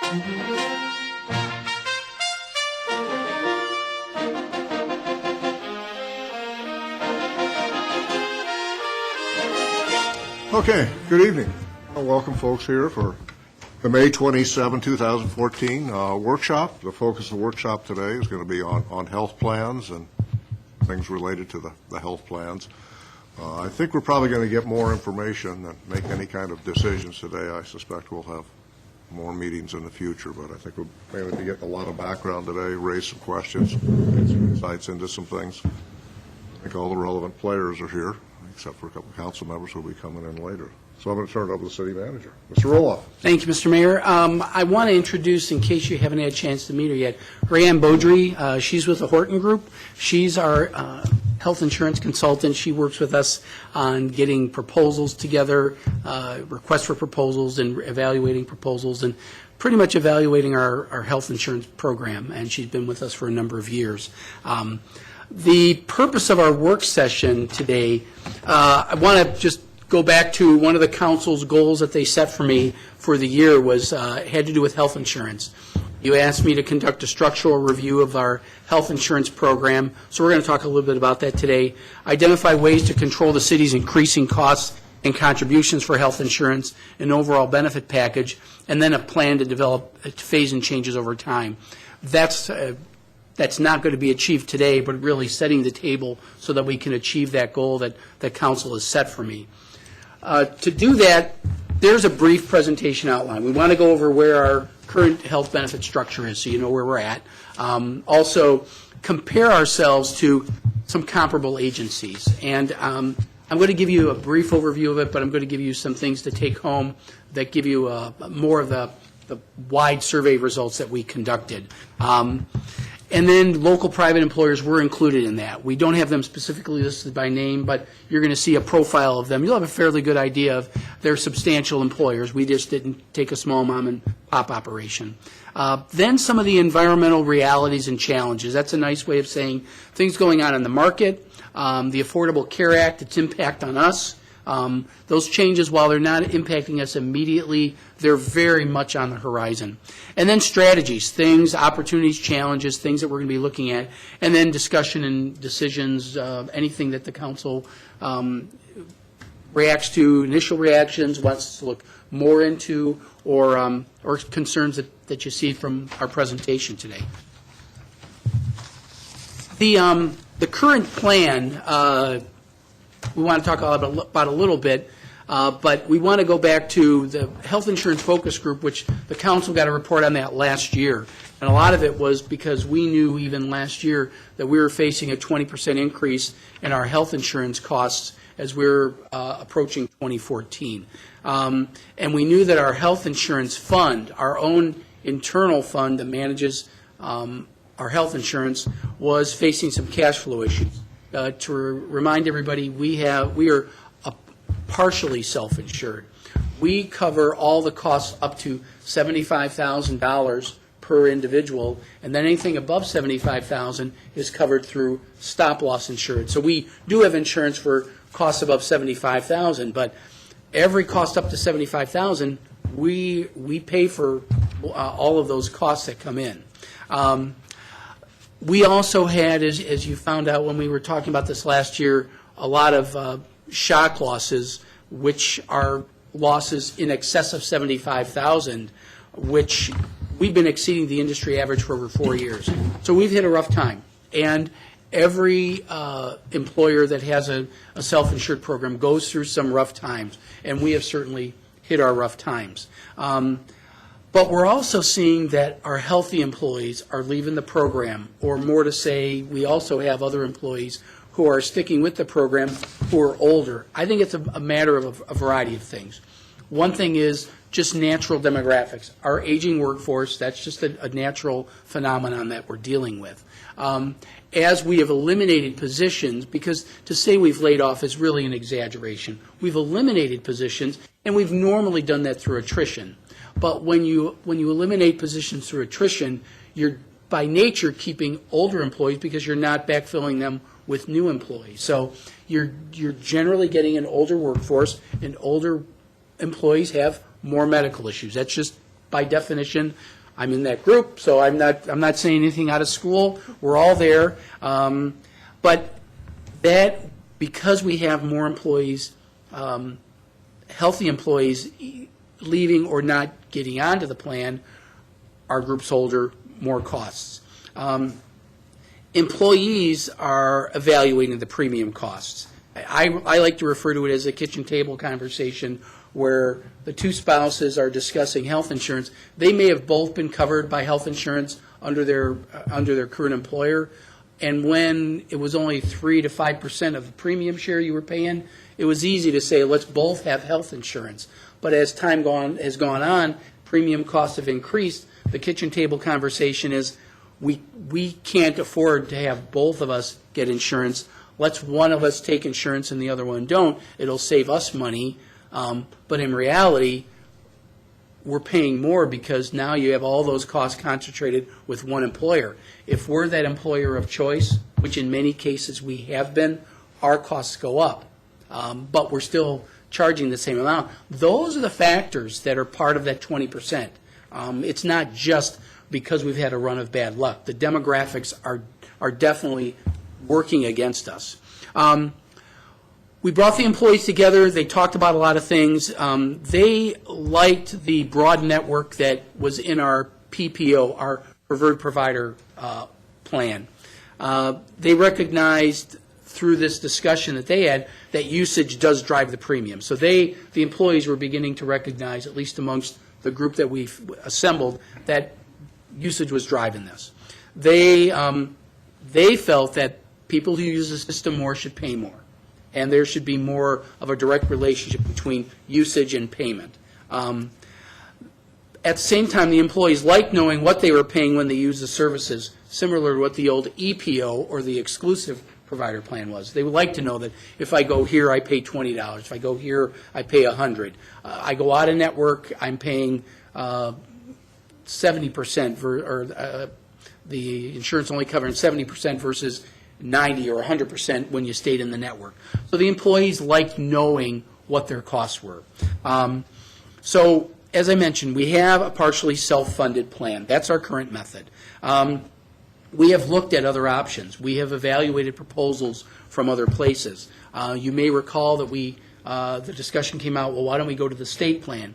Okay, good evening. Welcome folks here for the May 27, 2014 workshop. The focus of the workshop today is going to be on health plans and things related to the health plans. I think we're probably going to get more information and make any kind of decisions today. I suspect we'll have more meetings in the future, but I think we'll maybe be getting a lot of background today, raise some questions, get some insights into some things. I think all the relevant players are here, except for a couple of council members who will be coming in later. So I'm going to turn it over to the city manager. Mr. Roloff. Thank you, Mr. Mayor. I want to introduce, in case you haven't had a chance to meet her yet, Rayanne Beaudry. She's with the Horton Group. She's our health insurance consultant. She works with us on getting proposals together, requests for proposals, and evaluating proposals, and pretty much evaluating our health insurance program. And she's been with us for a number of years. The purpose of our work session today, I want to just go back to one of the council's goals that they set for me for the year was had to do with health insurance. You asked me to conduct a structural review of our health insurance program, so we're going to talk a little bit about that today. Identify ways to control the city's increasing costs and contributions for health insurance, an overall benefit package, and then a plan to develop phase-in changes over time. That's not going to be achieved today, but really setting the table so that we can achieve that goal that council has set for me. To do that, there's a brief presentation outline. We want to go over where our current health benefit structure is so you know where we're at. Also, compare ourselves to some comparable agencies. And I'm going to give you a brief overview of it, but I'm going to give you some things to take home that give you more of the wide survey results that we conducted. And then local private employers were included in that. We don't have them specifically listed by name, but you're going to see a profile of them. You'll have a fairly good idea of their substantial employers. We just didn't take a small mom and pop operation. Then some of the environmental realities and challenges. That's a nice way of saying things going on in the market, the Affordable Care Act, its impact on us. Those changes, while they're not impacting us immediately, they're very much on the horizon. And then strategies, things, opportunities, challenges, things that we're going to be looking at, and then discussion and decisions, anything that the council reacts to, initial reactions, wants to look more into, or concerns that you see from our presentation today. The current plan, we want to talk about a little bit, but we want to go back to the Health Insurance Focus Group, which the council got a report on that last year. And a lot of it was because we knew even last year that we were facing a 20% increase in our health insurance costs as we were approaching 2014. And we knew that our health insurance fund, our own internal fund that manages our health insurance, was facing some cash flow issues. To remind everybody, we are partially self-insured. We cover all the costs up to $75,000 per individual, and then anything above $75,000 is covered through stop-loss insurance. So we do have insurance for costs above $75,000, but every cost up to $75,000, we pay for all of those costs that come in. We also had, as you found out when we were talking about this last year, a lot of shock losses, which are losses in excess of $75,000, which we've been exceeding the industry average for over 4 years. So we've hit a rough time. And every employer that has a self-insured program goes through some rough times, and we have certainly hit our rough times. But we're also seeing that our healthy employees are leaving the program, or more to say, we also have other employees who are sticking with the program who are older. I think it's a matter of a variety of things. One thing is just natural demographics. Our aging workforce, that's just a natural phenomenon that we're dealing with. As we have eliminated positions, because to say we've laid off is really an exaggeration. We've eliminated positions, and we've normally done that through attrition. But when you eliminate positions through attrition, you're by nature keeping older employees because you're not backfilling them with new employees. So you're generally getting an older workforce, and older employees have more medical issues. That's just by definition, I'm in that group, so I'm not saying anything out of school. We're all there. But that, because we have more employees, healthy employees leaving or not getting onto the plan, our groups holder more costs. Employees are evaluating the premium costs. I like to refer to it as a kitchen table conversation where the two spouses are discussing health insurance. They may have both been covered by health insurance under their current employer, and when it was only 3 to 5% of the premium share you were paying, it was easy to say, let's both have health insurance. But as time has gone on, premium costs have increased. The kitchen table conversation is, we can't afford to have both of us get insurance. Let's one of us take insurance and the other one don't. It'll save us money. But in reality, we're paying more because now you have all those costs concentrated with one employer. If we're that employer of choice, which in many cases we have been, our costs go up. But we're still charging the same amount. Those are the factors that are part of that 20%. It's not just because we've had a run of bad luck. The demographics are definitely working against us. We brought the employees together. They talked about a lot of things. They liked the broad network that was in our PPO, our preferred provider plan. They recognized through this discussion that they had that usage does drive the premium. So the employees were beginning to recognize, at least amongst the group that we've assembled, that usage was driving this. They felt that people who use the system more should pay more, and there should be more of a direct relationship between usage and payment. At the same time, the employees liked knowing what they were paying when they used the services, similar to what the old EPO or the exclusive provider plan was. They would like to know that if I go here, I pay $20. If I go here, I pay $100. I go out of network, I'm paying 70% the insurance only covering 70% versus 90 or 100% when you stayed in the network. So the employees liked knowing what their costs were. So as I mentioned, we have a partially self-funded plan. That's our current method. We have looked at other options. We have evaluated proposals from other places. You may recall that the discussion came out, well, why don't we go to the state plan?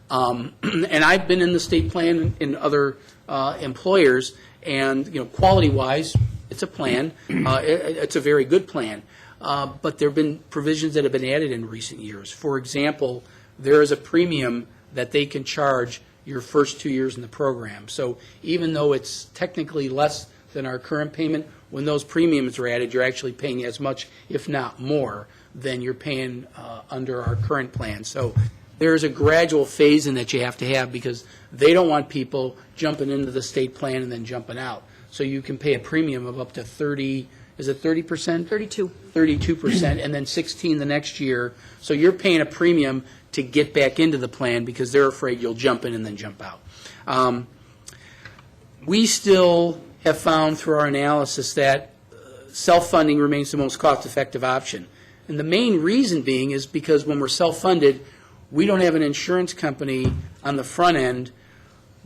And I've been in the state plan in other employers, and quality-wise, it's a plan. It's a very good plan. But there have been provisions that have been added in recent years. For example, there is a premium that they can charge your first 2 years in the program. So even though it's technically less than our current payment, when those premiums are added, you're actually paying as much, if not more, than you're paying under our current plan. So there's a gradual phase-in that you have to have because they don't want people jumping into the state plan and then jumping out. So you can pay a premium of up to 30, is it 30%? 32. 32%, and then 16 the next year. So you're paying a premium to get back into the plan because they're afraid you'll jump in and then jump out. We still have found through our analysis that self-funding remains the most cost-effective option. And the main reason being is because when we're self-funded, we don't have an insurance company on the front end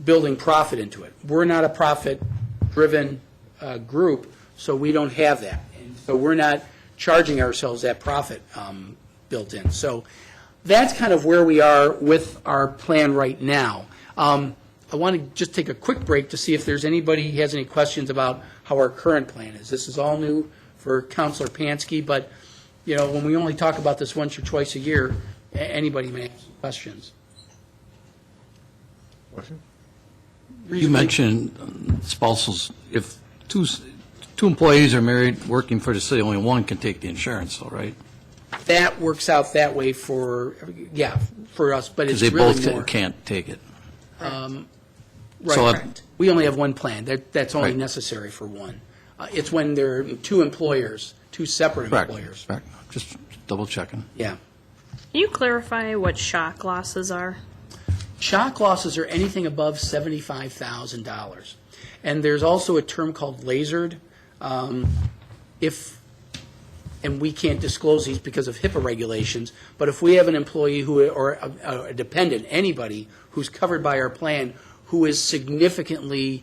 building profit into it. We're not a profit-driven group, so we don't have that. And so we're not charging ourselves that profit built in. So that's kind of where we are with our plan right now. I want to just take a quick break to see if there's anybody who has any questions about how our current plan is. This is all new for Councilor Pansky, but when we only talk about this once or twice a year, anybody may have some questions. Question? You mentioned spousals. If two employees are married working for the city, only one can take the insurance, though, right? That works out that way for us, but it's Because they really both more. can't take it. Right, So correct. We only have one plan. That's only Right. necessary for one. It's when there are two employers, two separate Correct. employers. Correct. Just double checking. Yeah. Can you clarify what shock losses are? Shock losses are anything above $75,000. And there's also a term called lasered. If and we can't disclose these because of HIPAA regulations, but if we have an employee who, or a dependent, anybody who's covered by our plan, who is significantly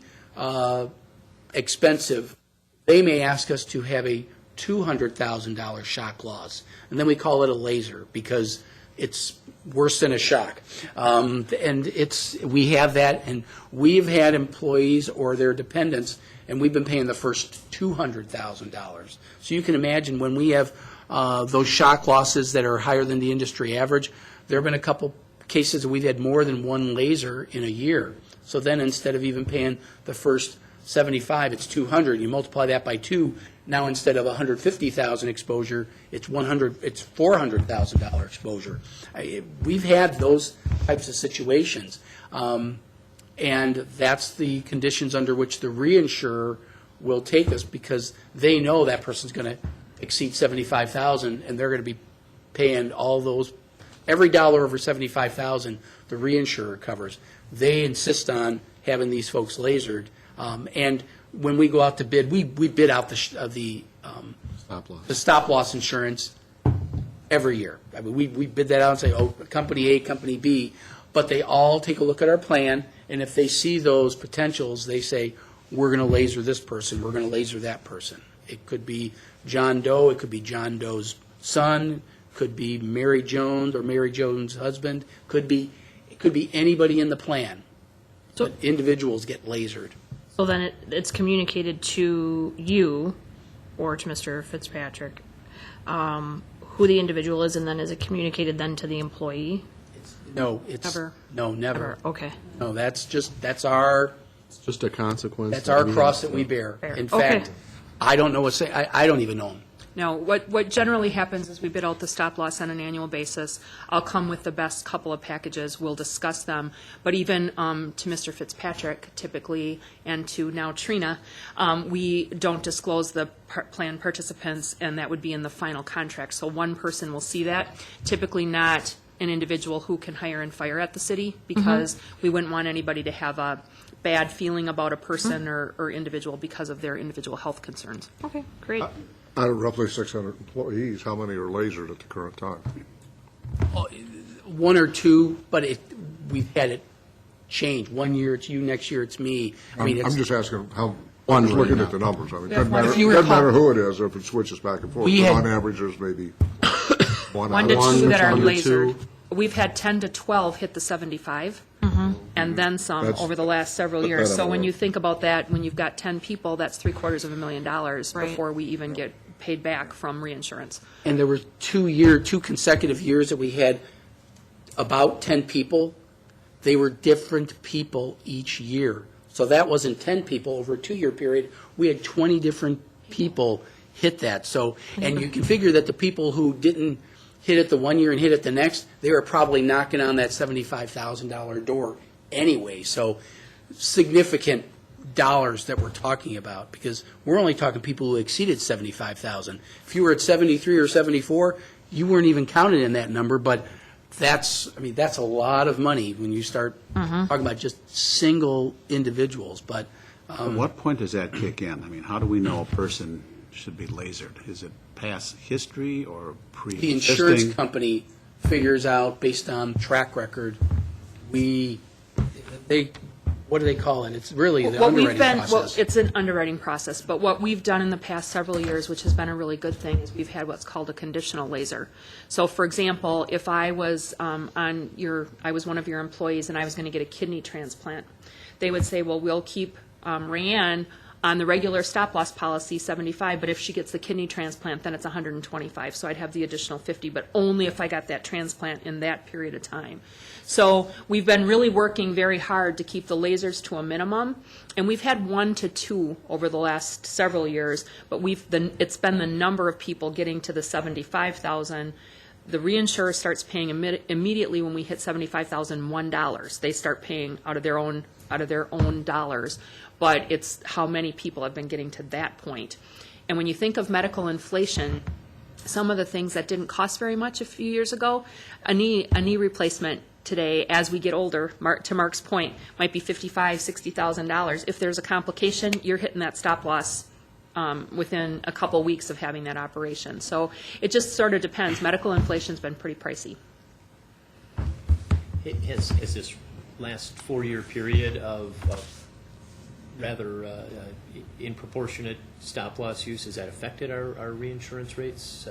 expensive, they may ask us to have a $200,000 shock loss, and then we call it a laser because it's worse than a shock. And we have that, and we've had employees or their dependents, and we've been paying the first $200,000. So you can imagine when we have those shock losses that are higher than the industry average, there have been a couple cases that we've had more than one laser in a year. So then instead of even paying the first 75, it's 200. You multiply that by 2. Now instead of 150,000 exposure, it's $400,000 exposure. We've had those types of situations, and that's the conditions under which the reinsurer will take us because they know that person's going to exceed 75,000, and they're going to be paying all those. Every dollar over 75,000, the reinsurer covers. They insist on having these folks lasered. And when we go out to bid, we bid out the stop loss insurance every year. I mean, we bid that out and say, oh, company A, company B, but they all take a look at our plan, and if they see those potentials, they say, we're going to laser this person, we're going to laser that person. It could be John Doe, it could be John Doe's son, could be Mary Jones or Mary Jones' husband, it could be anybody in the plan. So- But individuals get lasered. So then it's communicated to you or to Mr. Fitzpatrick, who the individual is, and then is it communicated then to the employee? No, it's. Never. No, never. Or- Okay. No, that's our, It's just a consequence. that's our cross that we bear. Fair. In Okay. fact, I don't know I don't even know them. No, what generally happens is we bid out the stop loss on an annual basis. I'll come with the best couple of packages, we'll discuss them. But even to Mr. Fitzpatrick typically, and to now Trina, we don't disclose the plan participants, and that would be in the final contract. So one person will see that, typically not an individual who can hire and fire at the city, because we wouldn't want anybody to have a bad feeling about a person or individual because of their individual health concerns. Okay, great. Out of roughly 600 employees, how many are lasered at the current time? One or two, but we've had it change. One year it's you, next year it's me. I mean, I'm it's, just asking how, One I'm just looking right at the numbers. I mean, it Yeah, doesn't one. matter, If you doesn't recall- matter who it is, if it switches back and forth. We But had- on average, there's maybe one One out to of One two that are to lasered. two. We've had 10 to 12 hit the 75, and then some That's- over the last several that years. I'm So when aware you of. think about that, when you've got 10 people, that's $750,000 Right. before we even get paid back from reinsurance. and there were 2 consecutive years that we had about 10 people. They were different people each year. So that wasn't 10 people over a 2-year period. We had 20 different people hit that. So, and you can figure that the people who didn't hit it the 1 year and hit it the next, they were probably knocking on that $75,000 door anyway. So significant dollars that we're talking about, because we're only talking people who exceeded 75,000. If you were at 73 or 74, you weren't even counted in that number, but that's a lot of money when you start talking about just single individuals. But At what point does that kick in? I mean, how do we know a person should be lasered? Is it past history or the insurance pre-existing? company figures out based on track record, what do they call it? It's really the What we've underwriting been, well, process. it's an underwriting process, but what we've done in the past several years, which has been a really good thing, is we've had what's called a conditional laser. So for example, if I was I was one of your employees and I was going to get a kidney transplant, they would say, well, we'll keep Rayanne on the regular stop-loss policy, 75, but if she gets the kidney transplant, then it's 125, so I'd have the additional 50, but only if I got that transplant in that period of time. So we've been really working very hard to keep the lasers to a minimum, and we've had 1 to 2 over the last several years, but it's been the number of people getting to the 75,000. The reinsurer starts paying immediately when we hit $75,001. They start paying out of their own dollars, but it's how many people have been getting to that point. And when you think of medical inflation, some of the things that didn't cost very much a few years ago, a knee replacement today, as we get older, to Mark's point, might be $55,000, $60,000. If there's a complication, you're hitting that stop loss within a couple weeks of having that operation. So it just sort of depends. Medical inflation's been pretty pricey. Has this last 4-year period of rather in proportionate stop-loss use, has that affected our reinsurance rates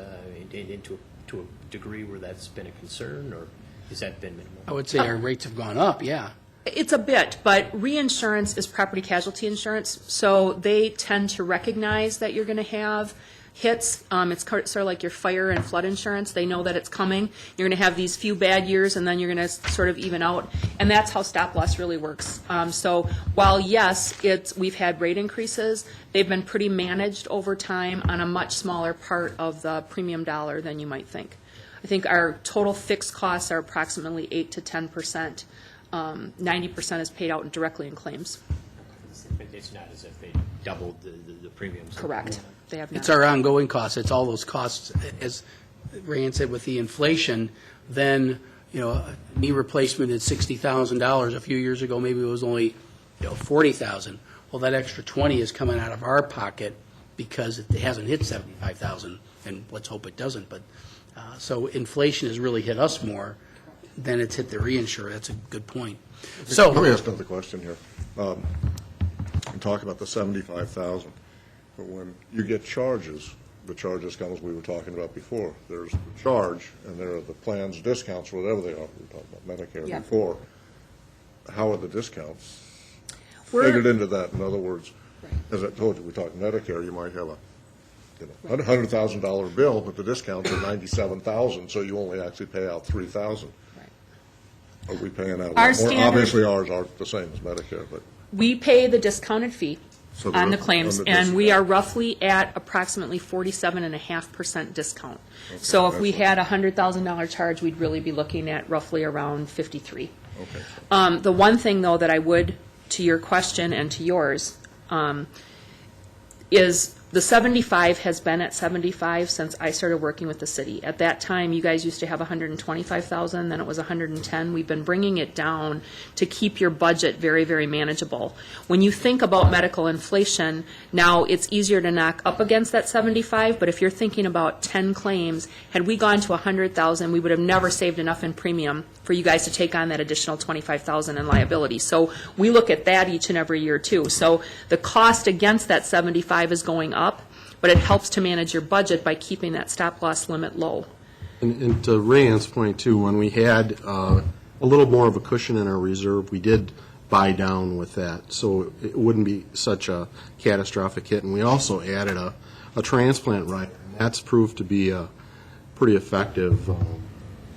to a degree where that's been a concern, or has that been minimal? I would say our rates have gone up, yeah. It's a bit, but reinsurance is property casualty insurance, so they tend to recognize that you're going to have hits. It's sort of like your fire and flood insurance. They know that it's coming. You're going to have these few bad years, and then you're going to sort of even out. And that's how stop loss really works. So while, yes, we've had rate increases, they've been pretty managed over time on a much smaller part of the premium dollar than you might think. I think our total fixed costs are approximately 8 to 10%. 90% is paid out directly in claims. It's not as if they doubled the premiums. Correct. They have not. It's our ongoing costs. It's all those costs, as Rayanne said, with the inflation, then, a knee replacement at $60,000 a few years ago, maybe it was only, $40,000. Well, that extra 20 is coming out of our pocket because it hasn't hit 75,000, and let's hope it doesn't. But so inflation has really hit us more than it's hit the reinsurer. That's a good point. So Let me ask another question here. We talk about the 75,000, but when you get charges, the charges come as we were talking about before. There's the charge, and there are the plans, discounts, whatever they are. We were talking about Medicare Yeah. before. How are the discounts We're- figured into that? In other words, as I told you, we talked Medicare, you might have a $100,000 bill, but the discounts are $97,000, so you only actually pay out $3,000. Are we paying out a Our lot more? standard- Obviously, ours aren't the same as Medicare, but We pay the discounted fee So on the the- claims, on the and we discount. are roughly at approximately 47.5% discount. So if we had a $100,000 charge, we'd really be looking at roughly around 53. okay. The one thing, though, that I would, to your question and to yours, is the 75 has been at 75 since I started working with the city. At that time, you guys used to have 125,000, then it was 110. We've been bringing it down to keep your budget very, very manageable. When you think about medical inflation, now it's easier to knock up against that 75, but if you're thinking about 10 claims, had we gone to 100,000, we would have never saved enough in premium for you guys to take on that additional 25,000 in liability. So we look at that each and every year, too. So the cost against that 75 is going up, but it helps to manage your budget by keeping that stop-loss limit low. And to Rayanne's point, too, when we had a little more of a cushion in our reserve, we did buy down with that, so it wouldn't be such a catastrophic hit. And we also added a transplant rider, and that's proved to be a pretty effective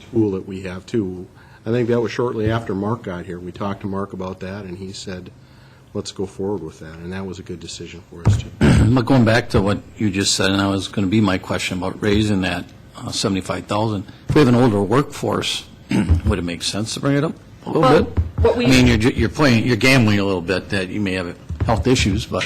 tool that we have, too. I think that was shortly after Mark got here. We talked to Mark about that, and he said, let's go forward with that, and that was a good decision for us, too. But going back to what you just said, and that was going to be my question about raising that 75,000. If we have an older workforce, would it make sense to bring it up a little Well, bit? what we- I mean, you're gambling a little bit that you may have health issues, but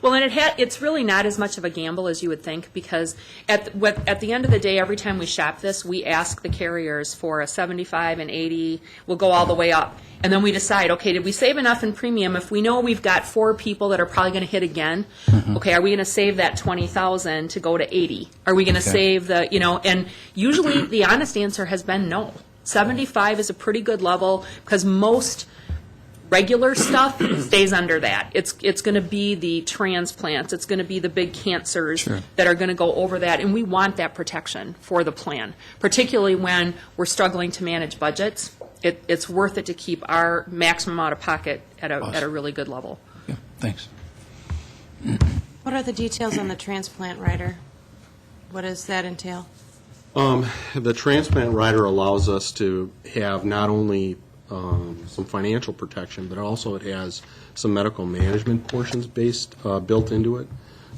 Well, and it's really not as much of a gamble as you would think, because at the end of the day, every time we shop this, we ask the carriers for a 75 and 80. We'll go all the way up. And then we decide, okay, did we save enough in premium? If we know we've got 4 people that are probably going to hit again, okay, are we going to save that 20,000 to go to 80? Are we going to save the, and usually the honest answer has been no. 75 is a pretty good level, because most regular stuff stays under that. It's going to be the transplants. It's going to be the big cancers that are going to go over that, and we want that protection for the plan, particularly when we're struggling to manage budgets. It's worth it to keep our maximum out of pocket at a really good level. yeah, thanks. What are the details on the transplant rider? What does that entail? The transplant rider allows us to have not only some financial protection, but also it has some medical management portions built into it.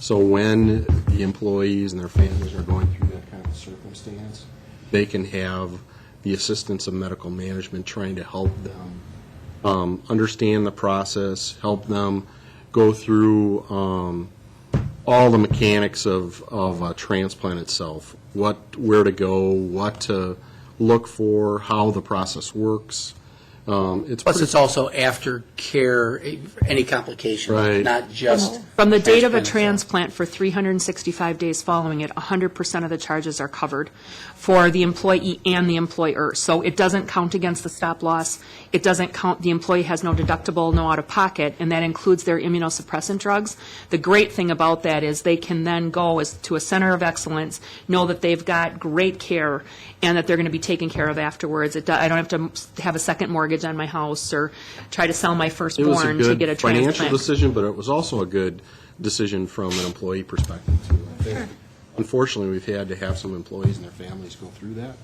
So when the employees and their families are going through that kind of circumstance, they can have the assistance of medical management trying to help them understand the process, help them go through all the mechanics of a transplant itself, where to go, what to look for, how the process works, It's Plus, pretty- it's also after-care, any complications, Right. not just. From the date of a itself. transplant for 365 days following it, 100% of the charges are covered for the employee and the employer. So it doesn't count against the stop loss. It doesn't count, the employee has no deductible, no out-of-pocket, and that includes their immunosuppressant drugs. The great thing about that is they can then go to a center of excellence, know that they've got great care, and that they're going to be taken care of afterwards. I don't have to have a second mortgage on my house or try to sell my It was a firstborn to get a good financial transplant. decision, but it was also a good decision from an employee perspective, too. I think, unfortunately, we've had to have some employees and their families go through that,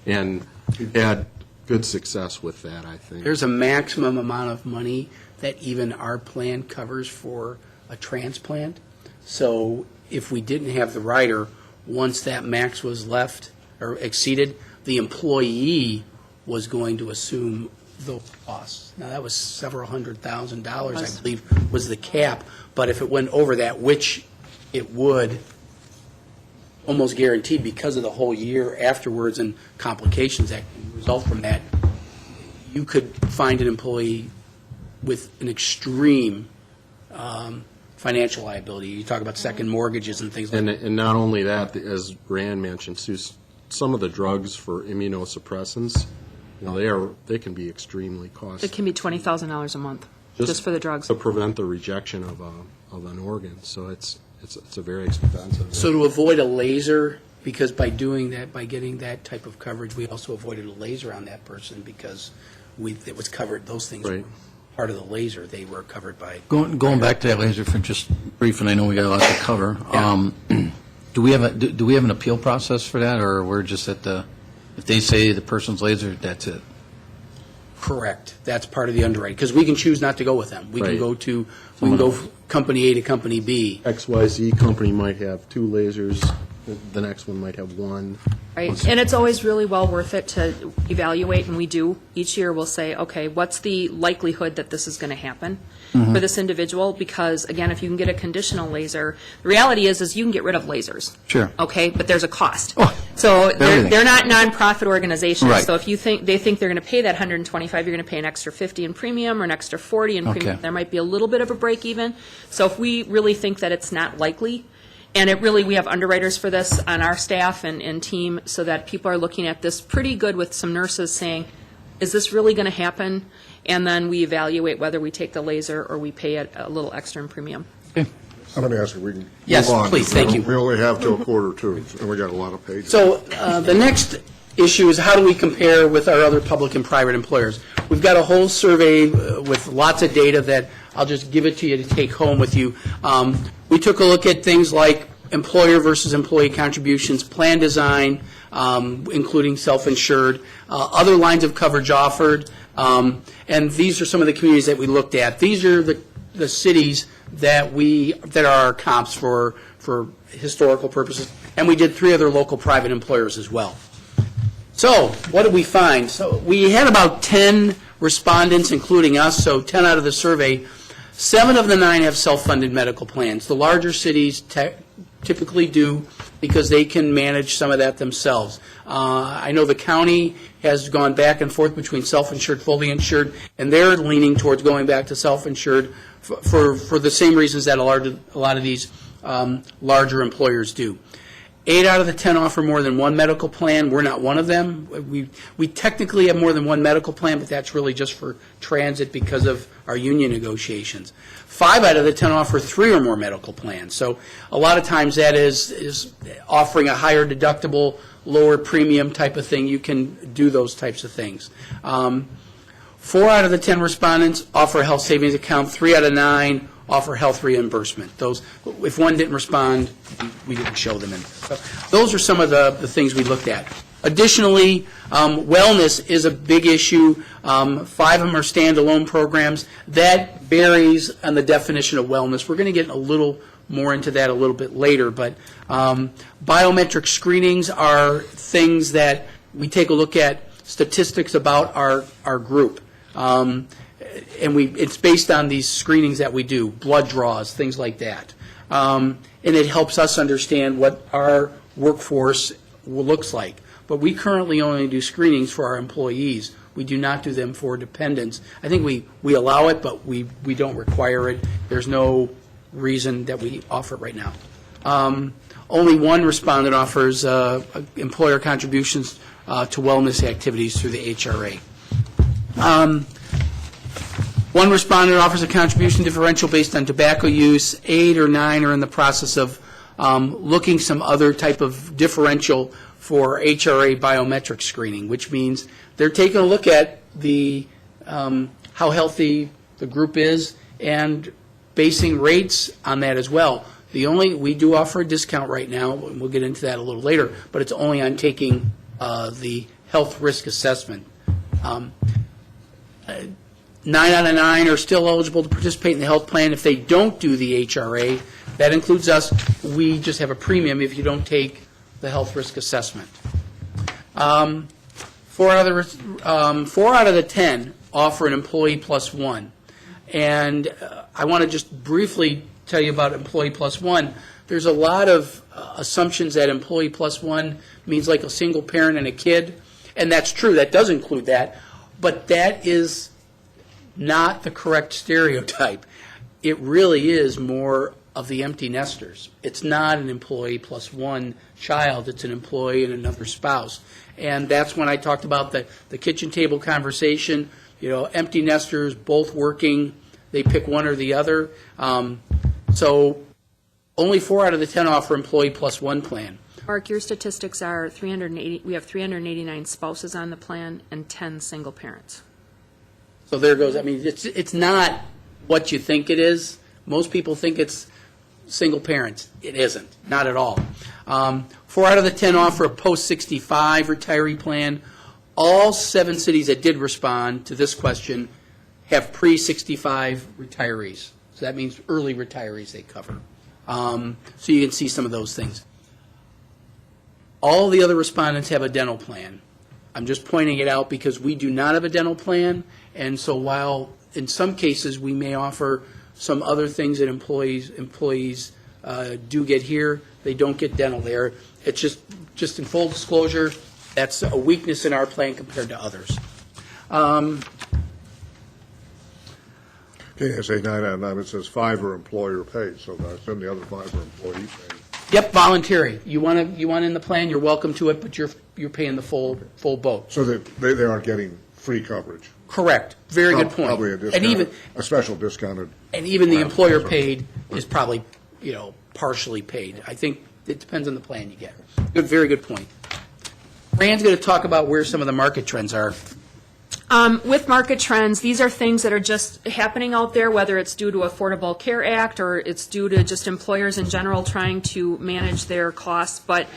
and we've had good success with that, I think. There's a maximum amount of money that even our plan covers for a transplant. So if we didn't have the rider, once that max was left or exceeded, the employee was going to assume the costs. Now, that was several $100,000, I believe, was the cap. But if it went over that, which it would, almost guaranteed because of the whole year afterwards and complications that result from that, you could find an employee with an extreme financial liability. You talk about second mortgages and things like that. And not only that, as Rand mentioned, Sue, some of the drugs for immunosuppressants, they can be extremely costly. It can be $20,000 a month, just for the drugs. To prevent the rejection of an organ, so it's a very expensive. So to avoid a laser, because by doing that, by getting that type of coverage, we also avoided a laser on that person because it was covered, those things were Right. part of the laser, they were covered by. Going back to that laser for just brief, and I know we got a lot to cover. Yeah. Do we have an appeal process for that, or we're just at if they say the person's laser, that's it? Correct. That's part of the underwriting, because we can choose not to go with them. We can Right. we can go company A to company B. XYZ company might have 2 lasers, the next one might have 1. Right, and it's always really well worth it to evaluate, and we do. Each year, we'll say, okay, what's the likelihood that this is going to happen for this individual? Because, again, if you can get a conditional laser, the reality is you can get rid of lasers. Sure. Okay, but there's a cost. Oh, So everything. they're not nonprofit organizations. Right. So if they think they're going to pay that $125, you're going to pay an extra $50 in premium or an extra $40 in premium. Okay. There might be a little bit of a break even. So if we really think that it's not likely, and we have underwriters for this on our staff and team, so that people are looking at this pretty good with some nurses saying, is this really going to happen? And then we evaluate whether we take the laser or we pay a little extra in premium. I'm going to ask if we can Yes, move on. please, thank you. We only have till 1:45, and we got a lot of pages. So the next issue is how do we compare with our other public and private employers? We've got a whole survey with lots of data that I'll just give it to you to take home with you. We took a look at things like employer versus employee contributions, plan design, including self-insured, other lines of coverage offered, and these are some of the communities that we looked at. These are the cities that are our comps for historical purposes, and we did 3 other local private employers as well. So what did we find? So we had about 10 respondents, including us, so 10 out of the survey. 7 of the 9 have self-funded medical plans. The larger cities typically do because they can manage some of that themselves. I know the county has gone back and forth between self-insured, fully insured, and they're leaning towards going back to self-insured for the same reasons that a lot of these larger employers do. 8 out of the 10 offer more than one medical plan. We're not one of them. We technically have more than one medical plan, but that's really just for transit because of our union negotiations. 5 out of the 10 offer 3 or more medical plans. So a lot of times that is offering a higher deductible, lower premium type of thing. You can do those types of things. 4 out of the 10 respondents offer a health savings account. 3 out of 9 offer health reimbursement. Those, if one didn't respond, we didn't show them. So those are some of the things we looked at. Additionally, wellness is a big issue. 5 of them are standalone programs. That varies on the definition of wellness. We're going to get a little more into that a little bit later, but biometric screenings are things that we take a look at statistics about our group. And it's based on these screenings that we do, blood draws, things like that. And it helps us understand what our workforce looks like. But we currently only do screenings for our employees. We do not do them for dependents. I think we allow it, but we don't require it. There's no reason that we offer it right now. Only one respondent offers employer contributions to wellness activities through the HRA. One respondent offers a contribution differential based on tobacco use. 8 or 9 are in the process of looking some other type of differential for HRA biometric screening, which means they're taking a look at the how healthy the group is and basing rates on that as well. We do offer a discount right now, and we'll get into that a little later, but it's only on taking the health risk assessment. 9 out of 9 are still eligible to participate in the health plan if they don't do the HRA. That includes us. We just have a premium if you don't take the health risk assessment. 4 out of the 10 offer an employee plus one. And I want to just briefly tell you about employee plus one. There's a lot of assumptions that employee plus one means like a single parent and a kid, and that's true. That does include that, but that is not the correct stereotype. It really is more of the empty nesters. It's not an employee plus one child. It's an employee and another spouse. And that's when I talked about the kitchen table conversation, empty nesters, both working, they pick one or the other. So only 4 out of the 10 offer employee plus one plan. Mark, your statistics are 380. We have 389 spouses on the plan and 10 single parents. So there goes. I mean, it's not what you think it is. Most people think it's single parents. It isn't. Not at all. 4 out of the 10 offer a post-65 retiree plan. All 7 cities that did respond to this question have pre-65 retirees. So that means early retirees they cover. So you can see some of those things. All the other respondents have a dental plan. I'm just pointing it out because we do not have a dental plan, and so while in some cases we may offer some other things that employees do get here, they don't get dental there. It's just in full disclosure, that's a weakness in our plan compared to others. Okay, I say 9 out of 9, it says 5 are employer paid, so I assume the other 5 are employee paid. Yep, voluntary. You want in the plan, you're welcome to it, but you're paying the full boat. So they aren't getting free coverage. Correct. Very good point. Probably a discounted, a special discounted. And even the employer paid is probably, partially paid. I think it depends on the plan you get. Good, very good point. Rand's going to talk about where some of the market trends are. With market trends, these are things that are just happening out there, whether it's due to Affordable Care Act or it's due to just employers in general trying to manage their costs. But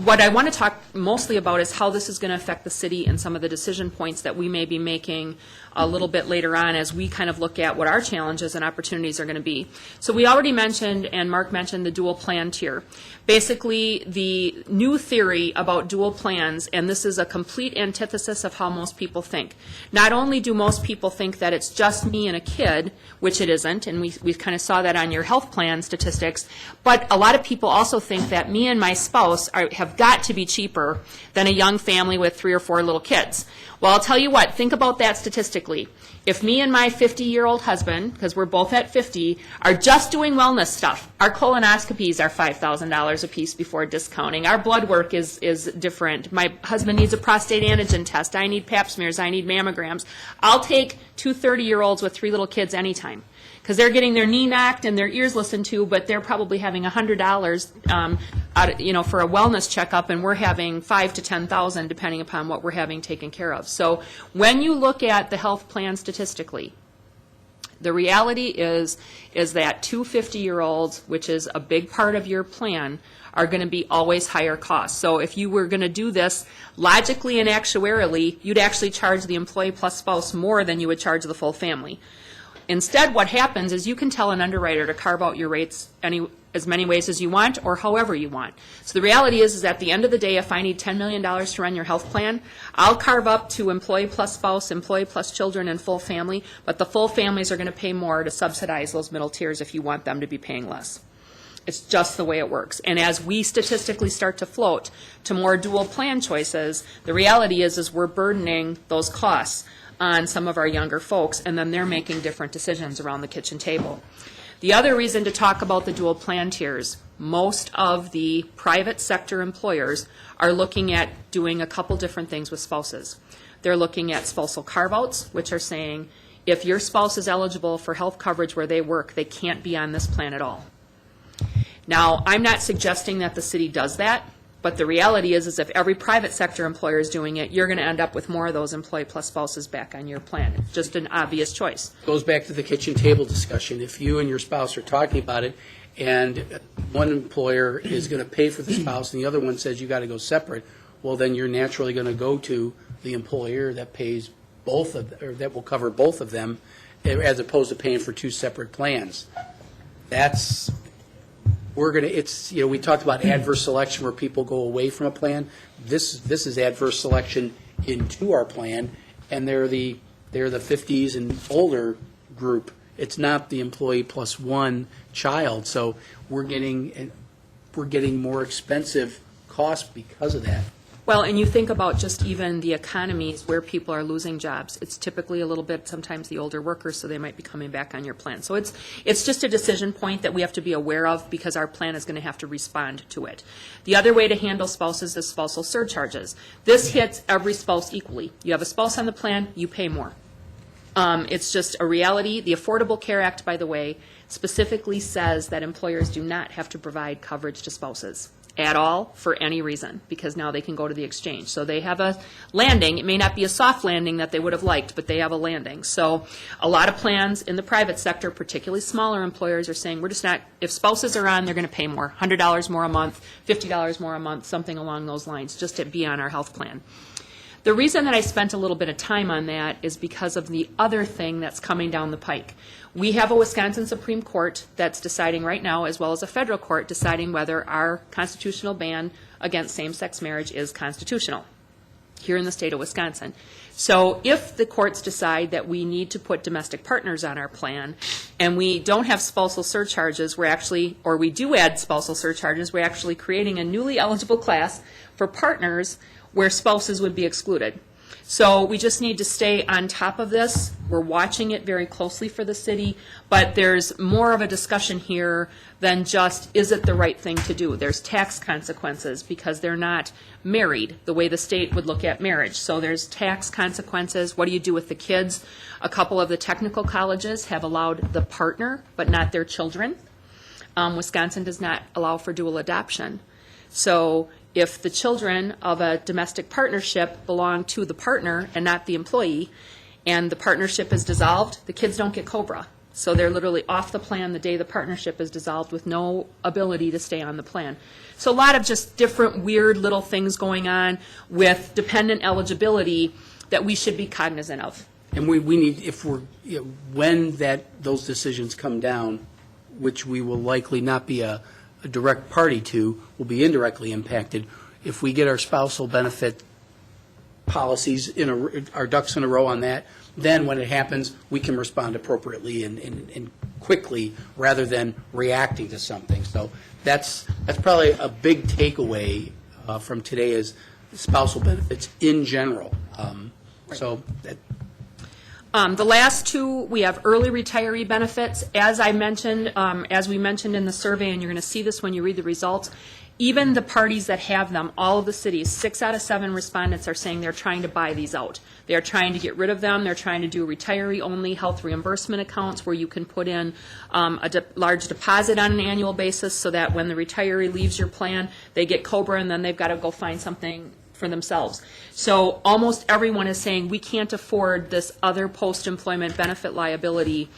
what I want to talk mostly about is how this is going to affect the city and some of the decision points that we may be making a little bit later on as we kind of look at what our challenges and opportunities are going to be. So we already mentioned, and Mark mentioned, the dual plan tier. Basically, the new theory about dual plans, and this is a complete antithesis of how most people think. Not only do most people think that it's just me and a kid, which it isn't, and we kind of saw that on your health plan statistics, but a lot of people also think that me and my spouse have got to be cheaper than a young family with 3 or 4 little kids. Well, I'll tell you what, think about that statistically. If me and my 50-year-old husband, because we're both at 50, are just doing wellness stuff, our colonoscopies are $5,000 a piece before discounting. Our blood work is different. My husband needs a prostate antigen test. I need pap smears. I need mammograms. I'll take 2 30-year-olds with 3 little kids anytime, because they're getting their knee knocked and their ears listened to, but they're probably having $100 for a wellness checkup, and we're having $5,000 to $10,000 depending upon what we're having taken care of. So when you look at the health plan statistically, the reality is that 2 50-year-olds, which is a big part of your plan, are going to be always higher costs. So if you were going to do this logically and actuarially, you'd actually charge the employee plus spouse more than you would charge the full family. Instead, what happens is you can tell an underwriter to carve out your rates as many ways as you want or however you want. So the reality is at the end of the day, if I need $10 million to run your health plan, I'll carve up to employee plus spouse, employee plus children, and full family, but the full families are going to pay more to subsidize those middle tiers if you want them to be paying less. It's just the way it works. And as we statistically start to float to more dual plan choices, the reality is we're burdening those costs on some of our younger folks, and then they're making different decisions around the kitchen table. The other reason to talk about the dual plan tiers, most of the private sector employers are looking at doing a couple different things with spouses. They're looking at spousal carve-outs, which are saying if your spouse is eligible for health coverage where they work, they can't be on this plan at all. Now, I'm not suggesting that the city does that, but the reality is if every private sector employer is doing it, you're going to end up with more of those employee plus spouses back on your plan. It's just an obvious choice. Goes back to the kitchen table discussion. If you and your spouse are talking about it, and one employer is going to pay for the spouse and the other one says you got to go separate, well, then you're naturally going to go to the employer that pays both of, or that will cover both of them, as opposed to paying for two separate plans. That's, we're going to, it's, you know, we talked about adverse selection where people go away from a plan. This is adverse selection into our plan, and they're the 50s and older group. It's not the employee plus one child, so we're getting more expensive costs because of that. Well, and you think about just even the economies where people are losing jobs. It's typically a little bit, sometimes the older workers, so they might be coming back on your plan. So it's just a decision point that we have to be aware of because our plan is going to have to respond to it. The other way to handle spouses is spousal surcharges. This hits every spouse equally. You have a spouse on the plan, you pay more. It's just a reality. The Affordable Care Act, by the way, specifically says that employers do not have to provide coverage to spouses at all for any reason, because now they can go to the exchange. So they have a landing. It may not be a soft landing that they would have liked, but they have a landing. So a lot of plans in the private sector, particularly smaller employers, are saying we're just not, if spouses are on, they're going to pay more, $100 more a month, $50 more a month, something along those lines, just to be on our health plan. The reason that I spent a little bit of time on that is because of the other thing that's coming down the pike. We have a Wisconsin Supreme Court that's deciding right now, as well as a federal court, deciding whether our constitutional ban against same-sex marriage is constitutional here in the state of Wisconsin. So if the courts decide that we need to put domestic partners on our plan and we don't have spousal surcharges, we're actually, or we do add spousal surcharges, we're actually creating a newly eligible class for partners where spouses would be excluded. So we just need to stay on top of this. We're watching it very closely for the city, but there's more of a discussion here than just, is it the right thing to do? There's tax consequences because they're not married the way the state would look at marriage. So there's tax consequences. What do you do with the kids? A couple of the technical colleges have allowed the partner, but not their children. Wisconsin does not allow for dual adoption. So if the children of a domestic partnership belong to the partner and not the employee, and the partnership is dissolved, the kids don't get COBRA. So they're literally off the plan the day the partnership is dissolved with no ability to stay on the plan. So a lot of just different weird little things going on with dependent eligibility that we should be cognizant of. And we need, if we're, you know, when those decisions come down, which we will likely not be a direct party to, will be indirectly impacted. If we get our spousal benefit policies our ducks in a row on that, then when it happens, we can respond appropriately and quickly rather than reacting to something. So that's probably a big takeaway from today is spousal benefits in general. So that. The last two, we have early retiree benefits. As I mentioned, as we mentioned in the survey, and you're going to see this when you read the results, even the parties that have them, all of the cities, 6 out of 7 respondents are saying they're trying to buy these out. They are trying to get rid of them. They're trying to do retiree-only health reimbursement accounts where you can put in a large deposit on an annual basis so that when the retiree leaves your plan, they get COBRA and then they've got to go find something for themselves. So almost everyone is saying we can't afford this other post-employment benefit liability.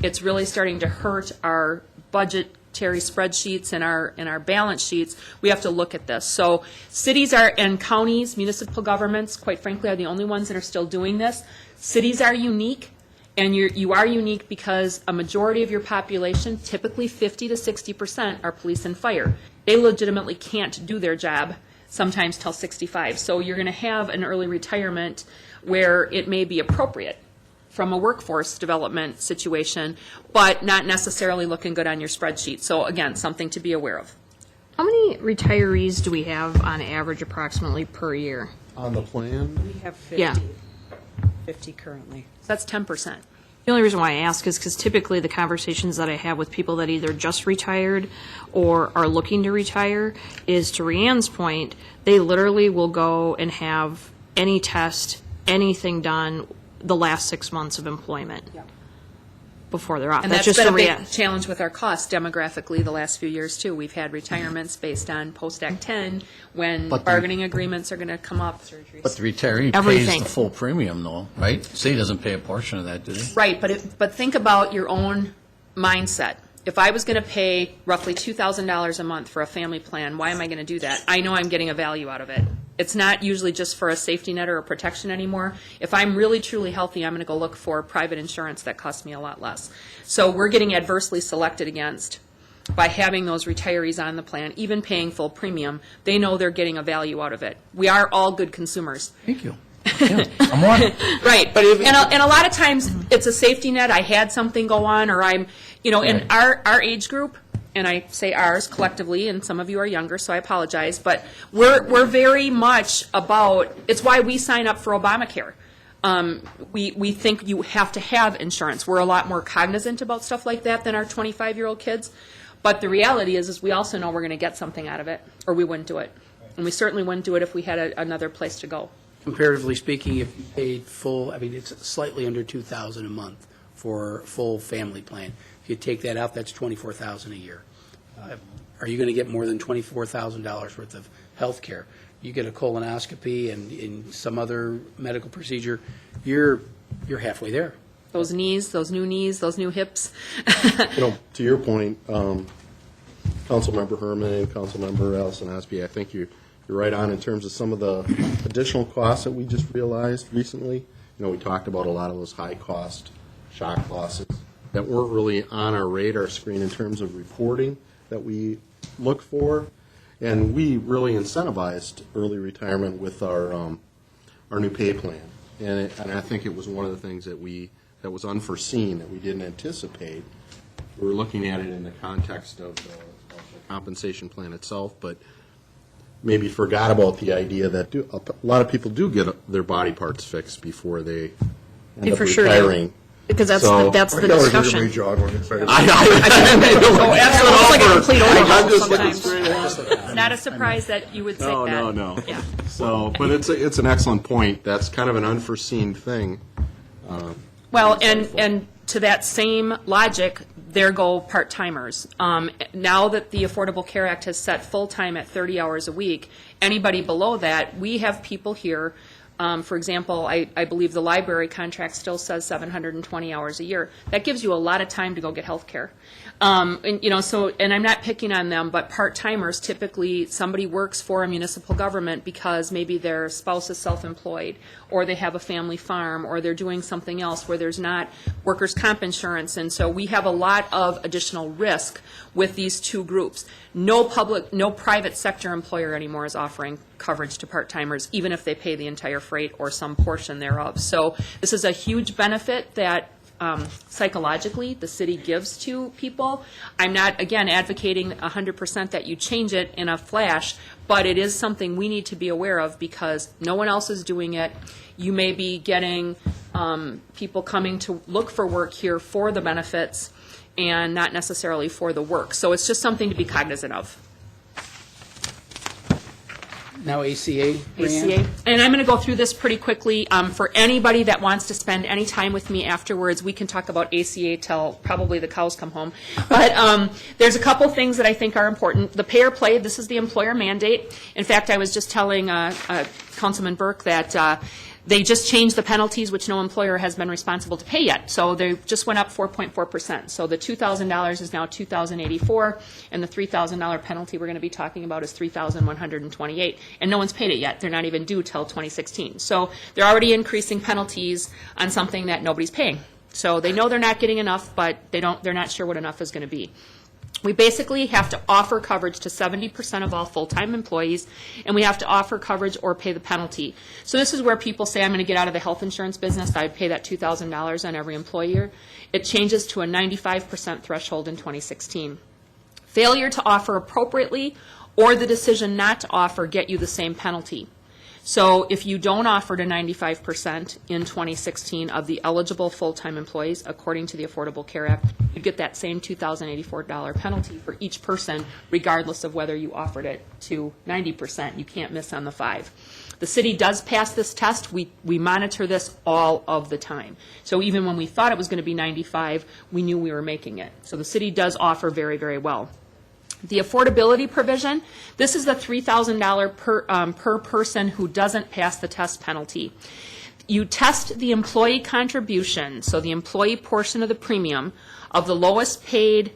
It's really starting to hurt our budgetary spreadsheets and our balance sheets. We have to look at this. So cities and counties, municipal governments, quite frankly, are the only ones that are still doing this. Cities are unique, and you are unique because a majority of your population, typically 50 to 60%, are police and fire. They legitimately can't do their job sometimes till 65. So you're going to have an early retirement where it may be appropriate. from a workforce development situation, but not necessarily looking good on your spreadsheet. So again, something to be aware of. How many retirees do we have on average approximately per year? On the plan, We have Yeah. 50 currently. That's 10%. The only reason why I ask is because typically the conversations that I have with people that either just retired or are looking to retire is, to Rhiann's point, they literally will go and have any test, anything done the last 6 months of employment before they're off. And That's that's just been a the big rea- challenge with our costs demographically the last few years, too. We've had retirements based on post-Act 10, when But the- bargaining agreements are going to come up. But the retiree pays Everything. the full premium though, right? City doesn't pay a portion of that, do they? Right, but think about your own mindset. If I was going to pay roughly $2,000 a month for a family plan, why am I going to do that? I know I'm getting a value out of it. It's not usually just for a safety net or a protection anymore. If I'm really truly healthy, I'm going to go look for private insurance that costs me a lot less. So we're getting adversely selected against by having those retirees on the plan, even paying full premium. They know they're getting a value out of it. We are all good consumers. Thank you. Yeah, I'm one. Right, but and a lot of times it's a safety net. I had something go on, or I'm, in our age group, and I say ours collectively, and some of you are younger, so I apologize, but we're very much about. It's why we sign up for Obamacare. We think you have to have insurance. We're a lot more cognizant about stuff like that than our 25-year-old kids. But the reality is we also know we're going to get something out of it, or we wouldn't do it, and we certainly wouldn't do it if we had another place to go. Comparatively speaking, if you paid full, it's slightly under $2,000 a month for a full family plan. If you take that out, that's $24,000 a year. Are you going to get more than $24,000 worth of health care? You get a colonoscopy and in some other medical procedure, you're halfway there. Those knees, those new hips. To your point, Councilmember Herman and Councilmember Allison Osby, I think you're right on in terms of some of the additional costs that we just realized recently. We talked about a lot of those high-cost shock losses that weren't really on our radar screen in terms of reporting that we look for. And we really incentivized early retirement with our new pay plan. And I think it was one of the things that was unforeseen, that we didn't anticipate. We were looking at it in the context of the compensation plan itself, but maybe forgot about the idea that a lot of people do get their body parts fixed before they end up for sure do. retiring. Because that's So- that's the That was discussion. really John, when you said- Oh, absolutely. It's like a complete overhaul I'm just looking sometimes. straight at it. Not a surprise that you would think No, that. no. Yeah. So, but it's an excellent point. That's kind of an unforeseen thing. Well, and to that same logic, there go part-timers. Now that the Affordable Care Act has set full-time at 30 hours a week, anybody below that, we have people here, for example, I believe the library contract still says 720 hours a year. That gives you a lot of time to go get health care. And I'm not picking on them, but part-timers, typically somebody works for a municipal government because maybe their spouse is self-employed, or they have a family farm, or they're doing something else where there's not workers' comp insurance. And so we have a lot of additional risk with these two groups. No private sector employer anymore is offering coverage to part-timers, even if they pay the entire freight or some portion thereof. So this is a huge benefit that psychologically the city gives to people. I'm not, again, advocating 100% that you change it in a flash, but it is something we need to be aware of because no one else is doing it. You may be getting people coming to look for work here for the benefits and not necessarily for the work. So it's just something to be cognizant of. Now ACA, Rhiann? ACA. And I'm going to go through this pretty quickly. For anybody that wants to spend any time with me afterwards, we can talk about ACA till probably the cows come home. But there's a couple things that I think are important. The pay or play, this is the employer mandate. In fact, I was just telling Councilman Burke that they just changed the penalties, which no employer has been responsible to pay yet. So they just went up 4.4%. So the $2,000 is now $2,084, and the $3,000 penalty we're going to be talking about is $3,128. And no one's paid it yet. They're not even due till 2016. So they're already increasing penalties on something that nobody's paying. So they know they're not getting enough, but they're not sure what enough is going to be. We basically have to offer coverage to 70% of all full-time employees, and we have to offer coverage or pay the penalty. So this is where people say, I'm going to get out of the health insurance business, I would pay that $2,000 on every employer. It changes to a 95% threshold in 2016. Failure to offer appropriately or the decision not to offer get you the same penalty. So if you don't offer to 95% in 2016 of the eligible full-time employees, according to the Affordable Care Act, you get that same $2,084 penalty for each person, regardless of whether you offered it to 90%. You can't miss on the 5. The city does pass this test. We monitor this all of the time. So even when we thought it was going to be 95, we knew we were making it. So the city does offer very, very well. The affordability provision, this is the $3,000 per person who doesn't pass the test penalty. You test the employee contribution, so the employee portion of the premium, of the lowest paid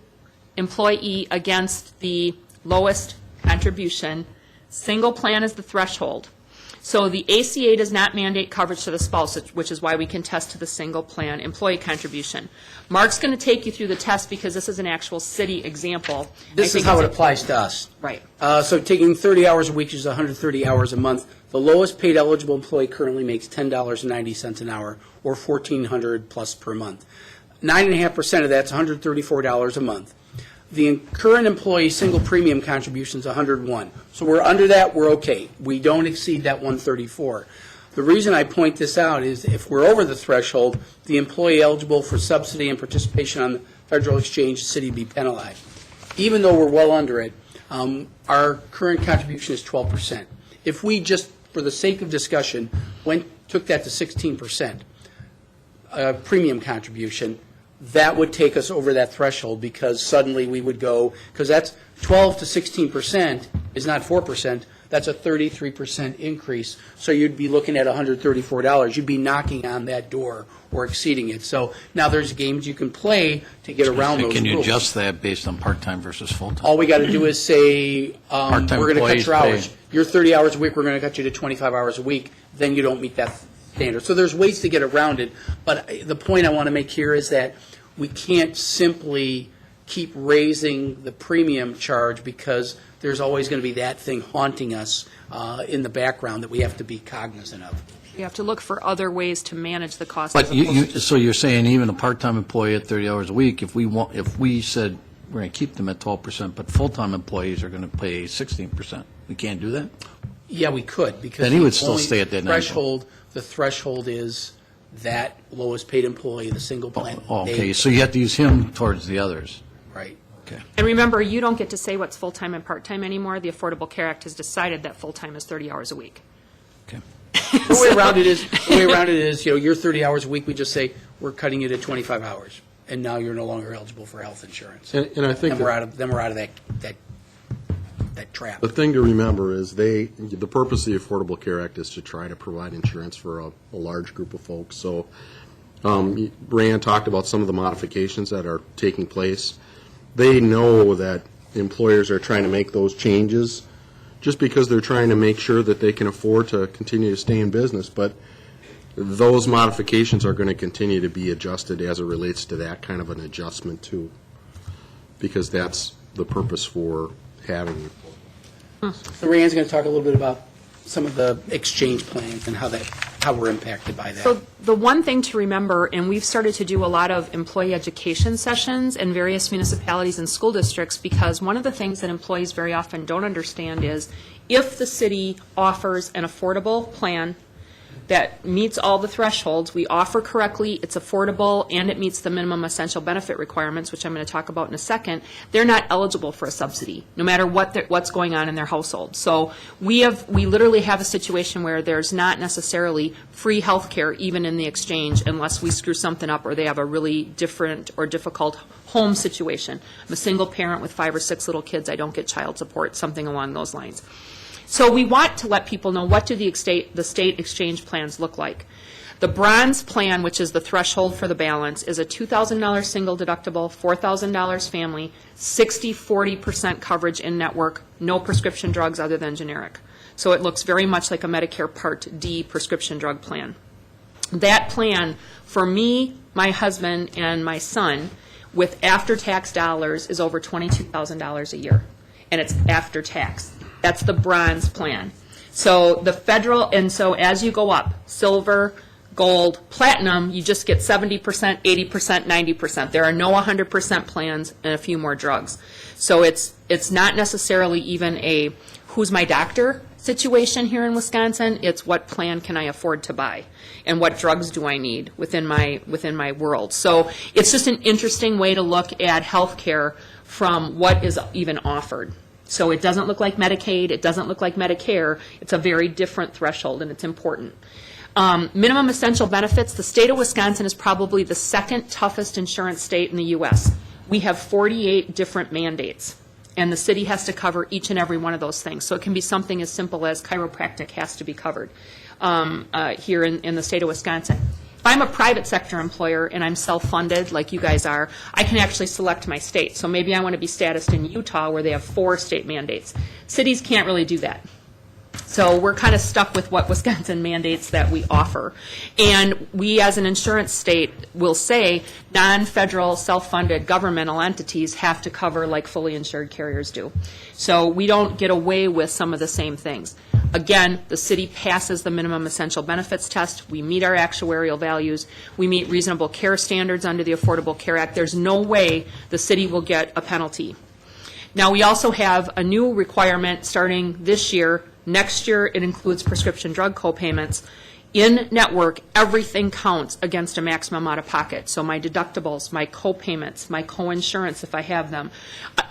employee against the lowest contribution. Single plan is the threshold. So the ACA does not mandate coverage to the spouse, which is why we can test to the single plan employee contribution. Mark's going to take you through the test because this is an actual city example. This is how it applies to us. Right. So taking 30 hours a week is 130 hours a month. The lowest paid eligible employee currently makes $10.90 an hour, or $1,400 plus per month. 9.5% of that's $134 a month. The current employee single premium contribution is $101. So we're under that, we're okay. We don't exceed that $134. The reason I point this out is if we're over the threshold, the employee eligible for subsidy and participation on the federal exchange, the city be penalized. Even though we're well under it, our current contribution is 12%. If we just, for the sake of discussion, took that to 16% premium contribution, that would take us over that threshold because suddenly we would go, because that's 12 to 16% is not 4%, that's a 33% increase. So you'd be looking at $134. You'd be knocking on that door or exceeding it. So now there's games you can play to get around those rules. Can you adjust that based on part-time versus full-time? All we got to do is say, we're Part-time going to cut employees your hours. pay. You're 30 hours a week, we're going to cut you to 25 hours a week. Then you don't meet that standard. So there's ways to get around it. But the point I want to make here is that we can't simply keep raising the premium charge because there's always going to be that thing haunting us in the background that we have to be cognizant of. You have to look for other ways to manage the cost. But so you're saying even a part-time employee at 30 hours a week, if we said we're going to keep them at 12%, but full-time employees are going to pay 16%, we can't do that? Yeah, we could, because Then he would the still only stay at that the threshold is that lowest paid employee, the single plan. Okay, so you have to use him towards the others. Right. Okay. And remember, you don't get to say what's full-time and part-time anymore. The Affordable Care Act has decided that full-time is 30 hours a week. Okay. The way around it is, you're 30 hours a week, we just say, we're cutting you to 25 hours, and now you're no longer eligible for health insurance. And I think Then we're out of that trap. the thing to remember is the purpose of the Affordable Care Act is to try to provide insurance for a large group of folks. So Brianne talked about some of the modifications that are taking place. They know that employers are trying to make those changes just because they're trying to make sure that they can afford to continue to stay in business. But those modifications are going to continue to be adjusted as it relates to that kind of an adjustment too, because that's the purpose for having it. So Rand's going to talk a little bit about some of the exchange plans and how we're impacted by that. So the one thing to remember, and we've started to do a lot of employee education sessions in various municipalities and school districts, because one of the things that employees very often don't understand is if the city offers an affordable plan that meets all the thresholds, we offer correctly, it's affordable, and it meets the minimum essential benefit requirements, which I'm going to talk about in a second, they're not eligible for a subsidy, no matter what's going on in their household. So we literally have a situation where there's not necessarily free health care even in the exchange unless we screw something up or they have a really different or difficult home situation. I'm a single parent with 5 or 6 little kids, I don't get child support, something along those lines. So we want to let people know what do the state exchange plans look like. The bronze plan, which is the threshold for the balance, is a $2,000 single deductible, $4,000 family, 60-40% coverage in network, no prescription drugs other than generic. So it looks very much like a Medicare Part D prescription drug plan. That plan, for me, my husband, and my son, with after-tax dollars is over $22,000 a year, and it's after tax. That's the bronze plan. So the federal, and so as you go up, silver, gold, platinum, you just get 70%, 80%, 90%. There are no 100% plans and a few more drugs. So it's not necessarily even a who's my doctor situation here in Wisconsin. It's what plan can I afford to buy and what drugs do I need within my world. So it's just an interesting way to look at healthcare from what is even offered. So it doesn't look like Medicaid, it doesn't look like Medicare. It's a very different threshold, and it's important. Minimum essential benefits, the state of Wisconsin is probably the second toughest insurance state in the U.S. We have 48 different mandates, and the city has to cover each and every one of those things. So it can be something as simple as chiropractic has to be covered here in the state of Wisconsin. If I'm a private sector employer and I'm self-funded like you guys are, I can actually select my state. So maybe I want to be statused in Utah where they have 4 state mandates. Cities can't really do that. So we're kind of stuck with what Wisconsin mandates that we offer. And we as an insurance state will say non-federal self-funded governmental entities have to cover like fully insured carriers do. So we don't get away with some of the same things. Again, the city passes the minimum essential benefits test. We meet our actuarial values. We meet reasonable care standards under the Affordable Care Act. There's no way the city will get a penalty. Now, we also have a new requirement starting this year. Next year, it includes prescription drug copayments. In network, everything counts against a maximum out-of-pocket. So my deductibles, my copayments, my coinsurance, if I have them,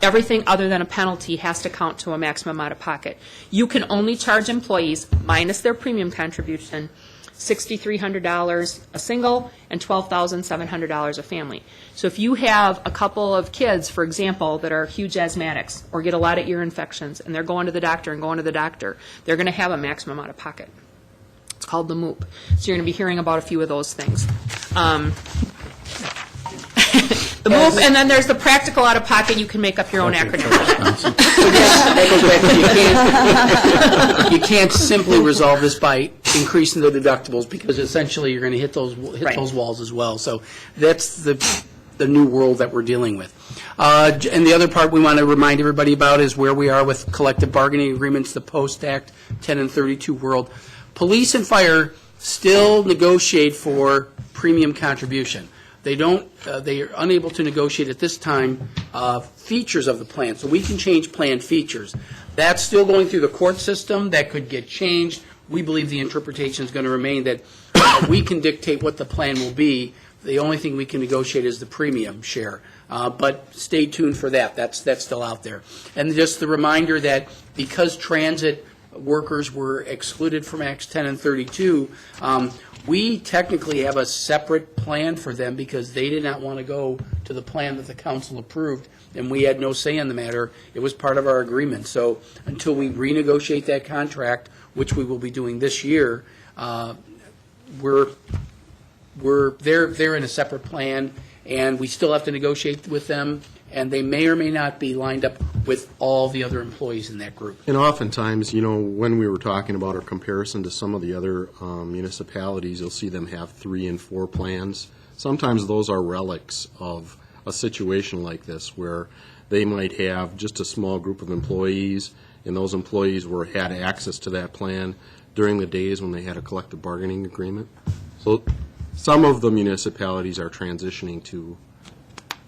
everything other than a penalty has to count to a maximum out-of-pocket. You can only charge employees, minus their premium contribution, $6,300 a single and $12,700 a family. So if you have a couple of kids, for example, that are huge asthmatics or get a lot of ear infections and they're going to the doctor, they're going to have a maximum out of pocket. It's called the MOOP. So you're going to be hearing about a few of those things. The MOOP, and then there's the practical out of pocket. You can make up your own acronym. You can't simply resolve this by increasing the deductibles because essentially you're going to hit those walls as well. So that's the new world that we're dealing with. And the other part we want to remind everybody about is where we are with collective bargaining agreements, the post-Act 10 and 32 world. Police and fire still negotiate for premium contribution. They don't. They are unable to negotiate at this time features of the plan. So we can change plan features. That's still going through the court system. That could get changed. We believe the interpretation is going to remain that we can dictate what the plan will be. The only thing we can negotiate is the premium share. But stay tuned for that. That's still out there. And just the reminder that because transit workers were excluded from Acts 10 and 32, we technically have a separate plan for them because they did not want to go to the plan that the council approved, and we had no say in the matter. It was part of our agreement. So until we renegotiate that contract, which we will be doing this year, they're in a separate plan, and we still have to negotiate with them, and they may or may not be lined up with all the other employees in that group. And oftentimes, when we were talking about our comparison to some of the other municipalities, you'll see them have 3 and 4 plans. Sometimes those are relics of a situation like this where they might have just a small group of employees, and those employees had access to that plan during the days when they had a collective bargaining agreement. So some of the municipalities are transitioning to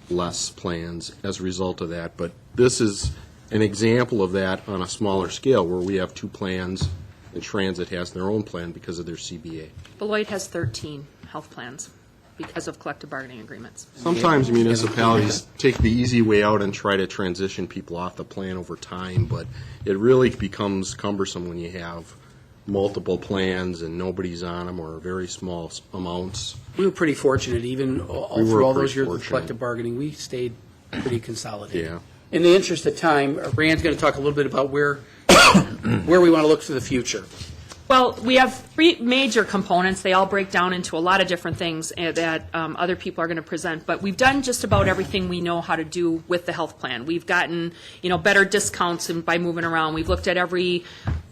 less plans as a result of that, but this is an example of that on a smaller scale where we have 2 plans and transit has their own plan because of their CBA. Beloit has 13 health plans because of collective bargaining agreements. Sometimes municipalities take the easy way out and try to transition people off the plan over time, but it really becomes cumbersome when you have multiple plans and nobody's on them or very small amounts. We were pretty fortunate, even for all those years of collective bargaining, we stayed pretty consolidated. Yeah. In the interest of time, Rand's going to talk a little bit about where we want to look for the future. Well, we have 3 major components. They all break down into a lot of different things that other people are going to present. But we've done just about everything we know how to do with the health plan. We've gotten, better discounts by moving around. We've looked at every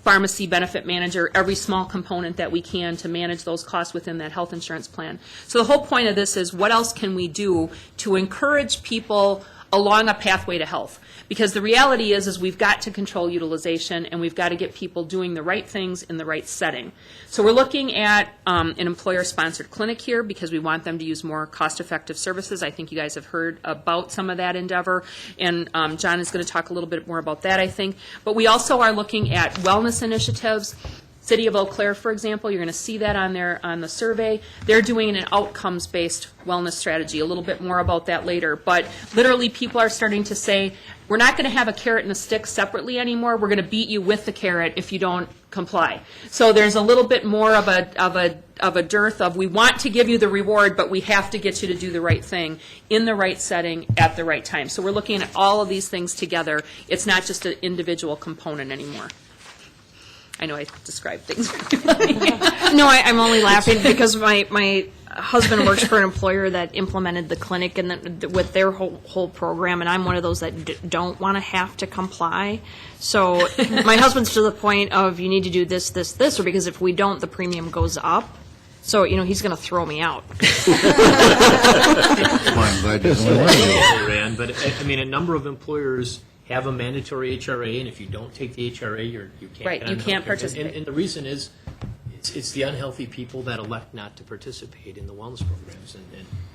pharmacy benefit manager, every small component that we can to manage those costs within that health insurance plan. So the whole point of this is, what else can we do to encourage people along a pathway to health? Because the reality is we've got to control utilization, and we've got to get people doing the right things in the right setting. So we're looking at an employer-sponsored clinic here, because we want them to use more cost-effective services. I think you guys have heard about some of that endeavor, and John is going to talk a little bit more about that, I think. But we also are looking at wellness initiatives. City of Eau Claire, for example, you're going to see that on the survey. They're doing an outcomes-based wellness strategy. A little bit more about that later. But literally, people are starting to say, we're not going to have a carrot and a stick separately anymore. We're going to beat you with the carrot if you don't comply. So there's a little bit more of a dearth of, we want to give you the reward, but we have to get you to do the right thing in the right setting at the right time. So we're looking at all of these things together. It's not just an individual component anymore. I know I described things very No, I'm only laughing because my husband works for an employer that implemented the clinic and with their whole program, and I'm one of those that don't want to have to comply. So my husband's to the point of, you need to do this, this, this, or because if we don't, the premium goes up. So, he's going to throw me out. I'm glad you're doing that. Rand, but I mean, a number of employers have a mandatory HRA, and if you don't take the HRA, you can't. Right, you can't participate. And the reason is, it's the unhealthy people that elect not to participate in the wellness programs and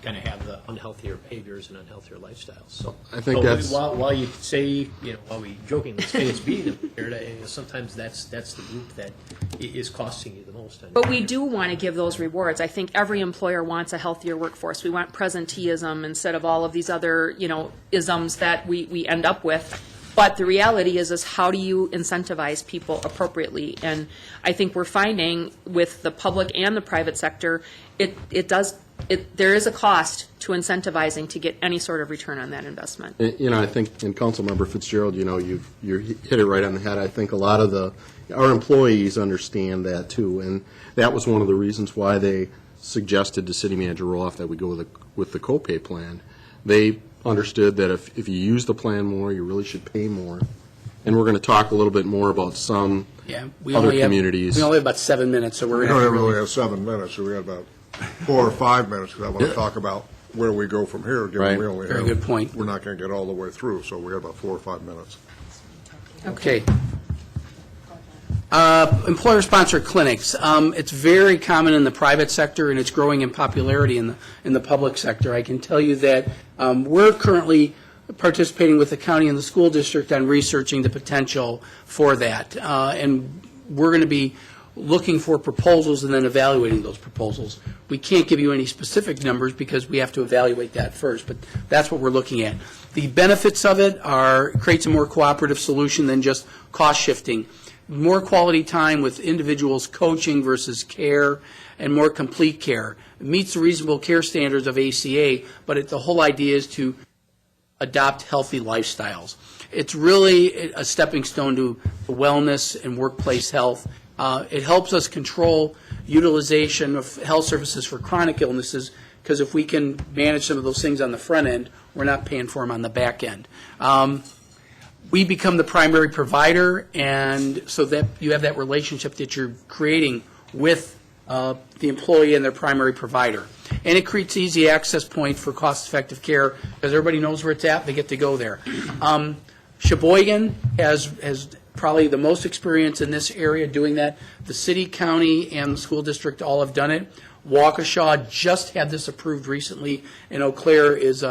kind of have the unhealthier behaviors and unhealthier lifestyles. So I think so that's- while you say, while we jokingly say it's being impaired, sometimes that's the group that is costing you the most. But we do want to give those rewards. I think every employer wants a healthier workforce. We want presenteeism instead of all of these other, isms that we end up with. But the reality is how do you incentivize people appropriately? And I think we're finding with the public and the private sector, there is a cost to incentivizing to get any sort of return on that investment. I think, and Councilmember Fitzgerald, you hit it right on the head. I think a lot of our employees understand that too, and that was one of the reasons why they suggested to City Manager Roloff that we go with the copay plan. They understood that if you use the plan more, you really should pay more. And we're going to talk a little bit more about some other communities. We only have about 7 minutes, so we're We going don't to really have 7 minutes, so we got about 4 or 5 minutes, because I want to talk about where we go from here. Given Right. we only Very have, good point. We're not going to get all the way through, so we got about 4 or 5 minutes. Okay. Employer-sponsored clinics. It's very common in the private sector, and it's growing in popularity in the public sector. I can tell you that we're currently participating with the county and the school district on researching the potential for that. And we're going to be looking for proposals and then evaluating those proposals. We can't give you any specific numbers because we have to evaluate that first, but that's what we're looking at. The benefits of it creates a more cooperative solution than just cost shifting. More quality time with individuals coaching versus care, and more complete care. It meets the reasonable care standards of ACA, but the whole idea is to adopt healthy lifestyles. It's really a stepping stone to wellness and workplace health. It helps us control utilization of health services for chronic illnesses, because if we can manage some of those things on the front end, we're not paying for them on the back end. We become the primary provider, and so that you have that relationship that you're creating with the employee and their primary provider. And it creates easy access point for cost-effective care, because everybody knows where it's at, they get to go there. Sheboygan has probably the most experience in this area doing that. The city, county, and the school district all have done it. Waukesha just had this approved recently, and Eau Claire is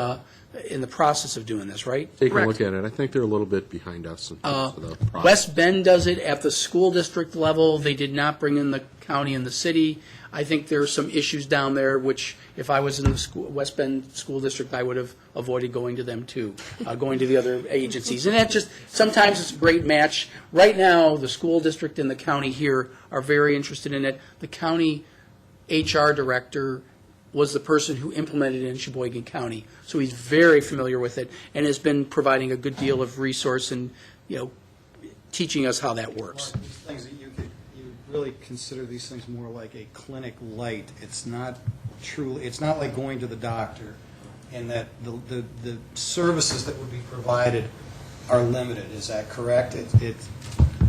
in the process of doing this, right? Take a look at it. I think they're a little bit behind us in terms of the process. West Bend does it at the school district level. They did not bring in the county and the city. I think there are some issues down there, which if I was in the West Bend School District, I would have avoided going to them too, going to the other agencies. And that just, sometimes it's a great match. Right now, the school district and the county here are very interested in it. The county HR director was the person who implemented it in Sheboygan County. So he's very familiar with it and has been providing a good deal of resource and, teaching us how that works. These things that you really consider these things more like a clinic light. It's not like going to the doctor, and that the services that would be provided are limited. Is that correct?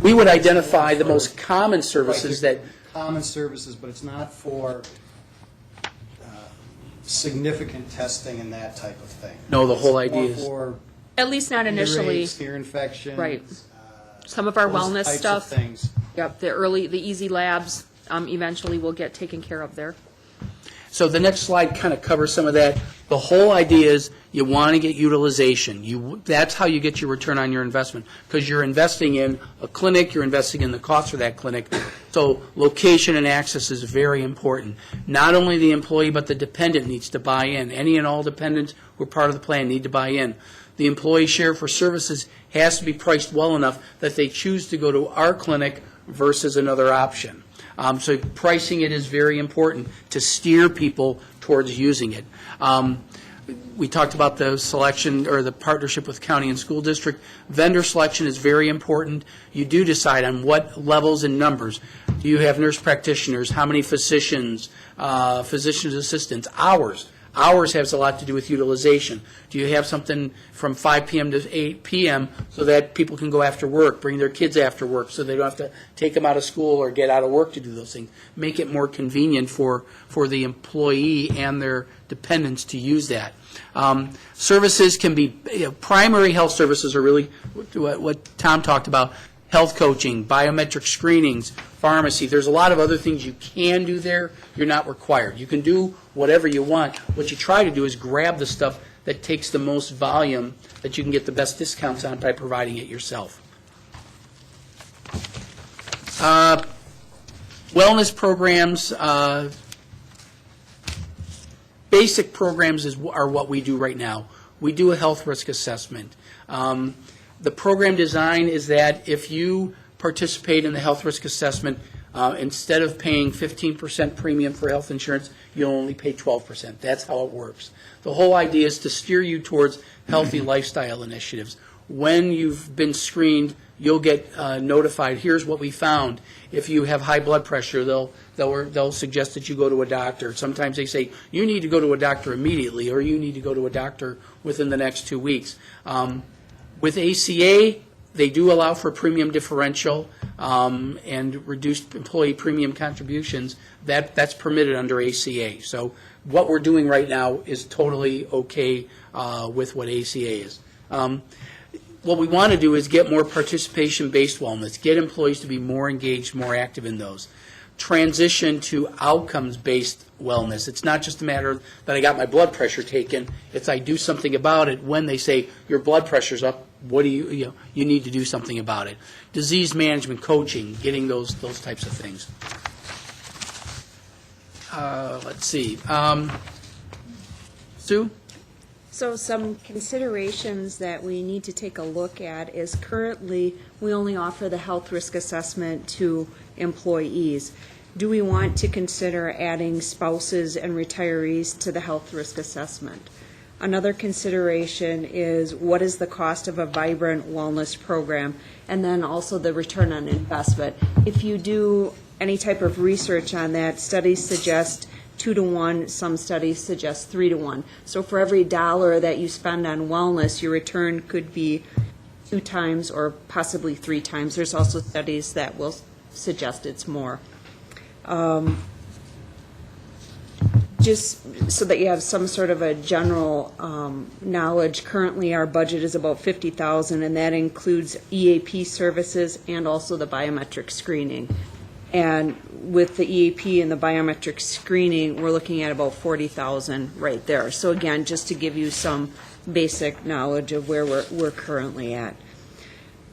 We would identify the most common services that, Common services, but it's not for significant testing and that type of thing. No, the whole It's more idea is- for At least not initially. earaches, ear infections. Right. Some of our those wellness types of stuff. things. Yep, the easy labs, eventually will get taken care of there. so the next slide kind of covers some of that. The whole idea is you want to get utilization. That's how you get your return on your investment, because you're investing in a clinic, you're investing in the cost for that clinic. So location and access is very important. Not only the employee, but the dependent needs to buy in. Any and all dependents who are part of the plan need to buy in. The employee share for services has to be priced well enough that they choose to go to our clinic versus another option. So pricing it is very important to steer people towards using it. We talked about the selection or the partnership with county and school district. Vendor selection is very important. You do decide on what levels and numbers. Do you have nurse practitioners? How many physicians, physician's assistants, hours? Hours has a lot to do with utilization. Do you have something from 5 p.m. to 8 p.m. so that people can go after work, bring their kids after work, so they don't have to take them out of school or get out of work to do those things? Make it more convenient for the employee and their dependents to use that. Services can be, primary health services are really what Tom talked about. Health coaching, biometric screenings, pharmacy. There's a lot of other things you can do there. You're not required. You can do whatever you want. What you try to do is grab the stuff that takes the most volume that you can get the best discounts on by providing it yourself. Wellness programs, basic programs are what we do right now. We do a health risk assessment. The program design is that if you participate in the health risk assessment, instead of paying 15% premium for health insurance, you'll only pay 12%. That's how it works. The whole idea is to steer you towards healthy lifestyle initiatives. When you've been screened, you'll get notified, here's what we found. If you have high blood pressure, they'll suggest that you go to a doctor. Sometimes they say, you need to go to a doctor immediately, or you need to go to a doctor within the next 2 weeks. With ACA, they do allow for premium differential and reduced employee premium contributions. That's permitted under ACA. So what we're doing right now is totally okay with what ACA is. What we want to do is get more participation-based wellness, get employees to be more engaged, more active in those. Transition to outcomes-based wellness. It's not just a matter that I got my blood pressure taken. It's I do something about it when they say your blood pressure's up. What do you need to do something about it. Disease management, coaching, getting those types of things. Let's see. Sue? So some considerations that we need to take a look at is currently we only offer the health risk assessment to employees. Do we want to consider adding spouses and retirees to the health risk assessment? Another consideration is what is the cost of a vibrant wellness program, and then also the return on investment. If you do any type of research on that, studies suggest 2 to 1, some studies suggest 3 to 1. So for every dollar that you spend on wellness, your return could be 2 times or possibly 3 times. There's also studies that will suggest it's more. Just so that you have some sort of a general knowledge, currently our budget is about $50,000, and that includes EAP services and also the biometric screening. And with the EAP and the biometric screening, we're looking at about $40,000 right there. So again, just to give you some basic knowledge of where we're currently at.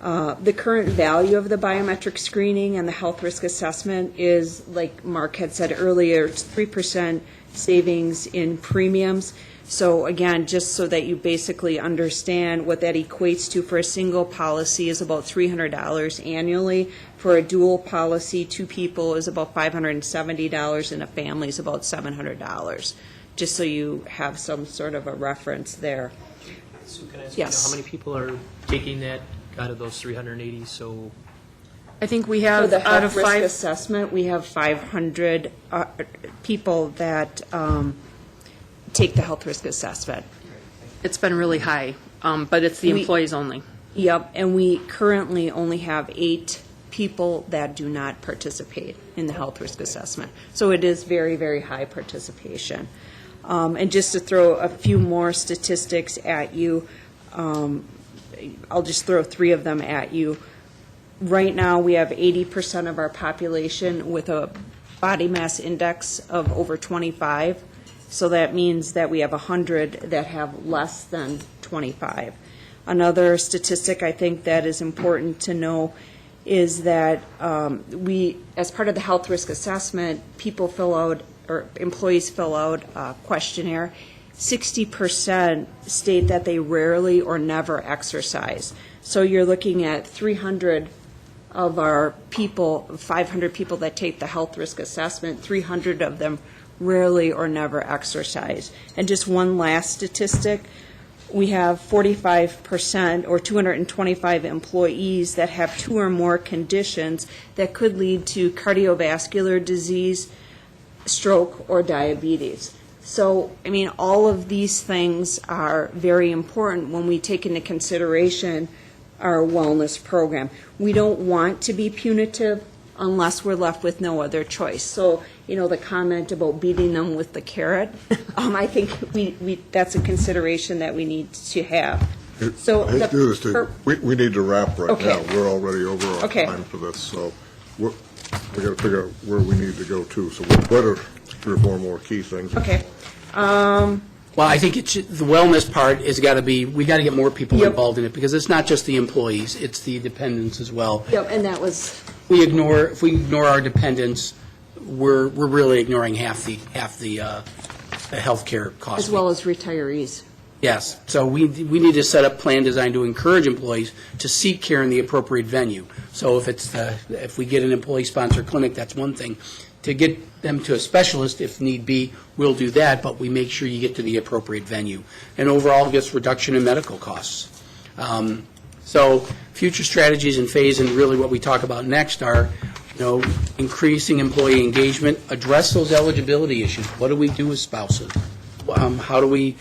The current value of the biometric screening and the health risk assessment is, like Mark had said earlier, it's 3% savings in premiums. So again, just so that you basically understand what that equates to, for a single policy is about $300 annually. For a dual policy, 2 people is about $570, and a family is about $700, just so you have some sort of a reference there. So can I ask Yes. how many people are taking that out of those 380? So I think we For have, the out of health risk 5, assessment, we have 500 people that take the health risk assessment. it's been really high, but it's the We- employees only. Yep, and we currently only have 8 people that do not participate in the health risk assessment. So it is very, very high participation. And just to throw a few more statistics at you, I'll just throw 3 of them at you. Right now, we have 80% of our population with a body mass index of over 25. So that means that we have 100 that have less than 25. Another statistic I think that is important to know is that we, as part of the health risk assessment, people fill out, or employees fill out a questionnaire. 60% state that they rarely or never exercise. So you're looking at 300 of our people, 500 people that take the health risk assessment, 300 of them rarely or never exercise. And just one last statistic, we have 45% or 225 employees that have 2 or more conditions that could lead to cardiovascular disease, stroke, or diabetes. So, I mean, all of these things are very important when we take into consideration our wellness program. We don't want to be punitive unless we're left with no other choice. So, you know, the comment about beating them with the carrot, I think that's a consideration that we need to have. So Let's do this, too. We need to wrap right Okay. now. We're already over our Okay. time for this, so we got to figure out where we need to go to. So what are 3 or 4 more key things? Okay. Well, I think the wellness part has got to be, we got to get more people Yep. involved in it, because it's not just the employees, it's the dependents as well. Yep, and that was, If we ignore our dependents, we're really ignoring half the healthcare costs. as well as retirees. Yes, so we need to set up plan design to encourage employees to seek care in the appropriate venue. So if we get an employee-sponsored clinic, that's one thing. To get them to a specialist, if need be, we'll do that, but we make sure you get to the appropriate venue. And overall, gets reduction in medical costs. So future strategies and phase, and really what we talk about next are, you know, increasing employee engagement, address those eligibility issues. What do we do with spouses? How do we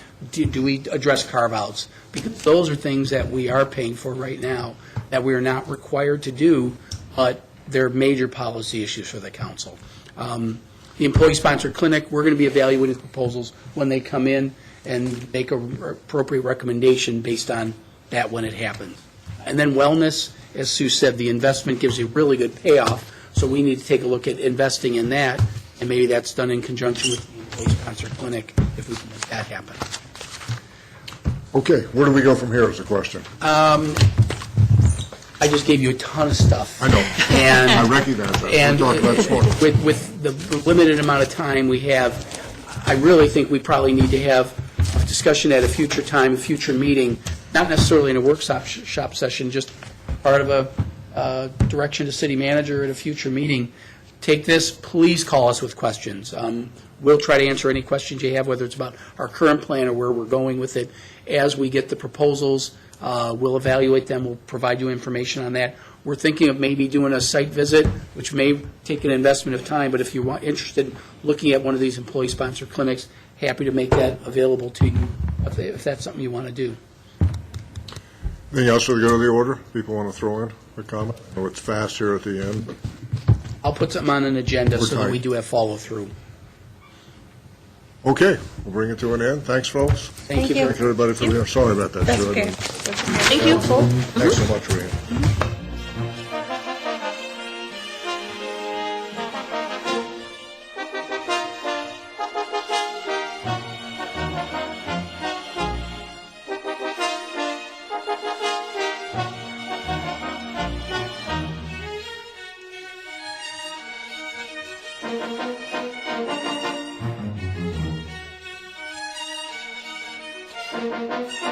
address carve-outs? Because those are things that we are paying for right now that we are not required to do, but they're major policy issues for the council. The employee-sponsored clinic, we're going to be evaluating proposals when they come in and make an appropriate recommendation based on that when it happens. And then wellness, as Sue said, the investment gives you really good payoff, so we need to take a look at investing in that, and maybe that's done in conjunction with the employee-sponsored clinic if we can make that happen. Okay, where do we go from here is the question. I just gave you a ton of stuff. I know. And I recognize that. And We'll talk about it more. with the limited amount of time we have, I really think we probably need to have a discussion at a future time, a future meeting, not necessarily in a workshop session, just part of a direction to city manager at a future meeting. Take this, please call us with questions. We'll try to answer any questions you have, whether it's about our current plan or where we're going with it. As we get the proposals, we'll evaluate them, we'll provide you information on that. We're thinking of maybe doing a site visit, which may take an investment of time, but if you're interested in looking at one of these employee-sponsored clinics, happy to make that available to you if that's something you want to do. Anything else for the good of the order? People want to throw in a comment? I know it's fast here at the end, but I'll put something on an agenda so that tight. we do have follow-through. okay, we'll bring it to an end. Thanks, folks. Thank you. Thanks, everybody, for being, sorry about that. That's Sue. okay. Thank you. Thanks so much, Rita.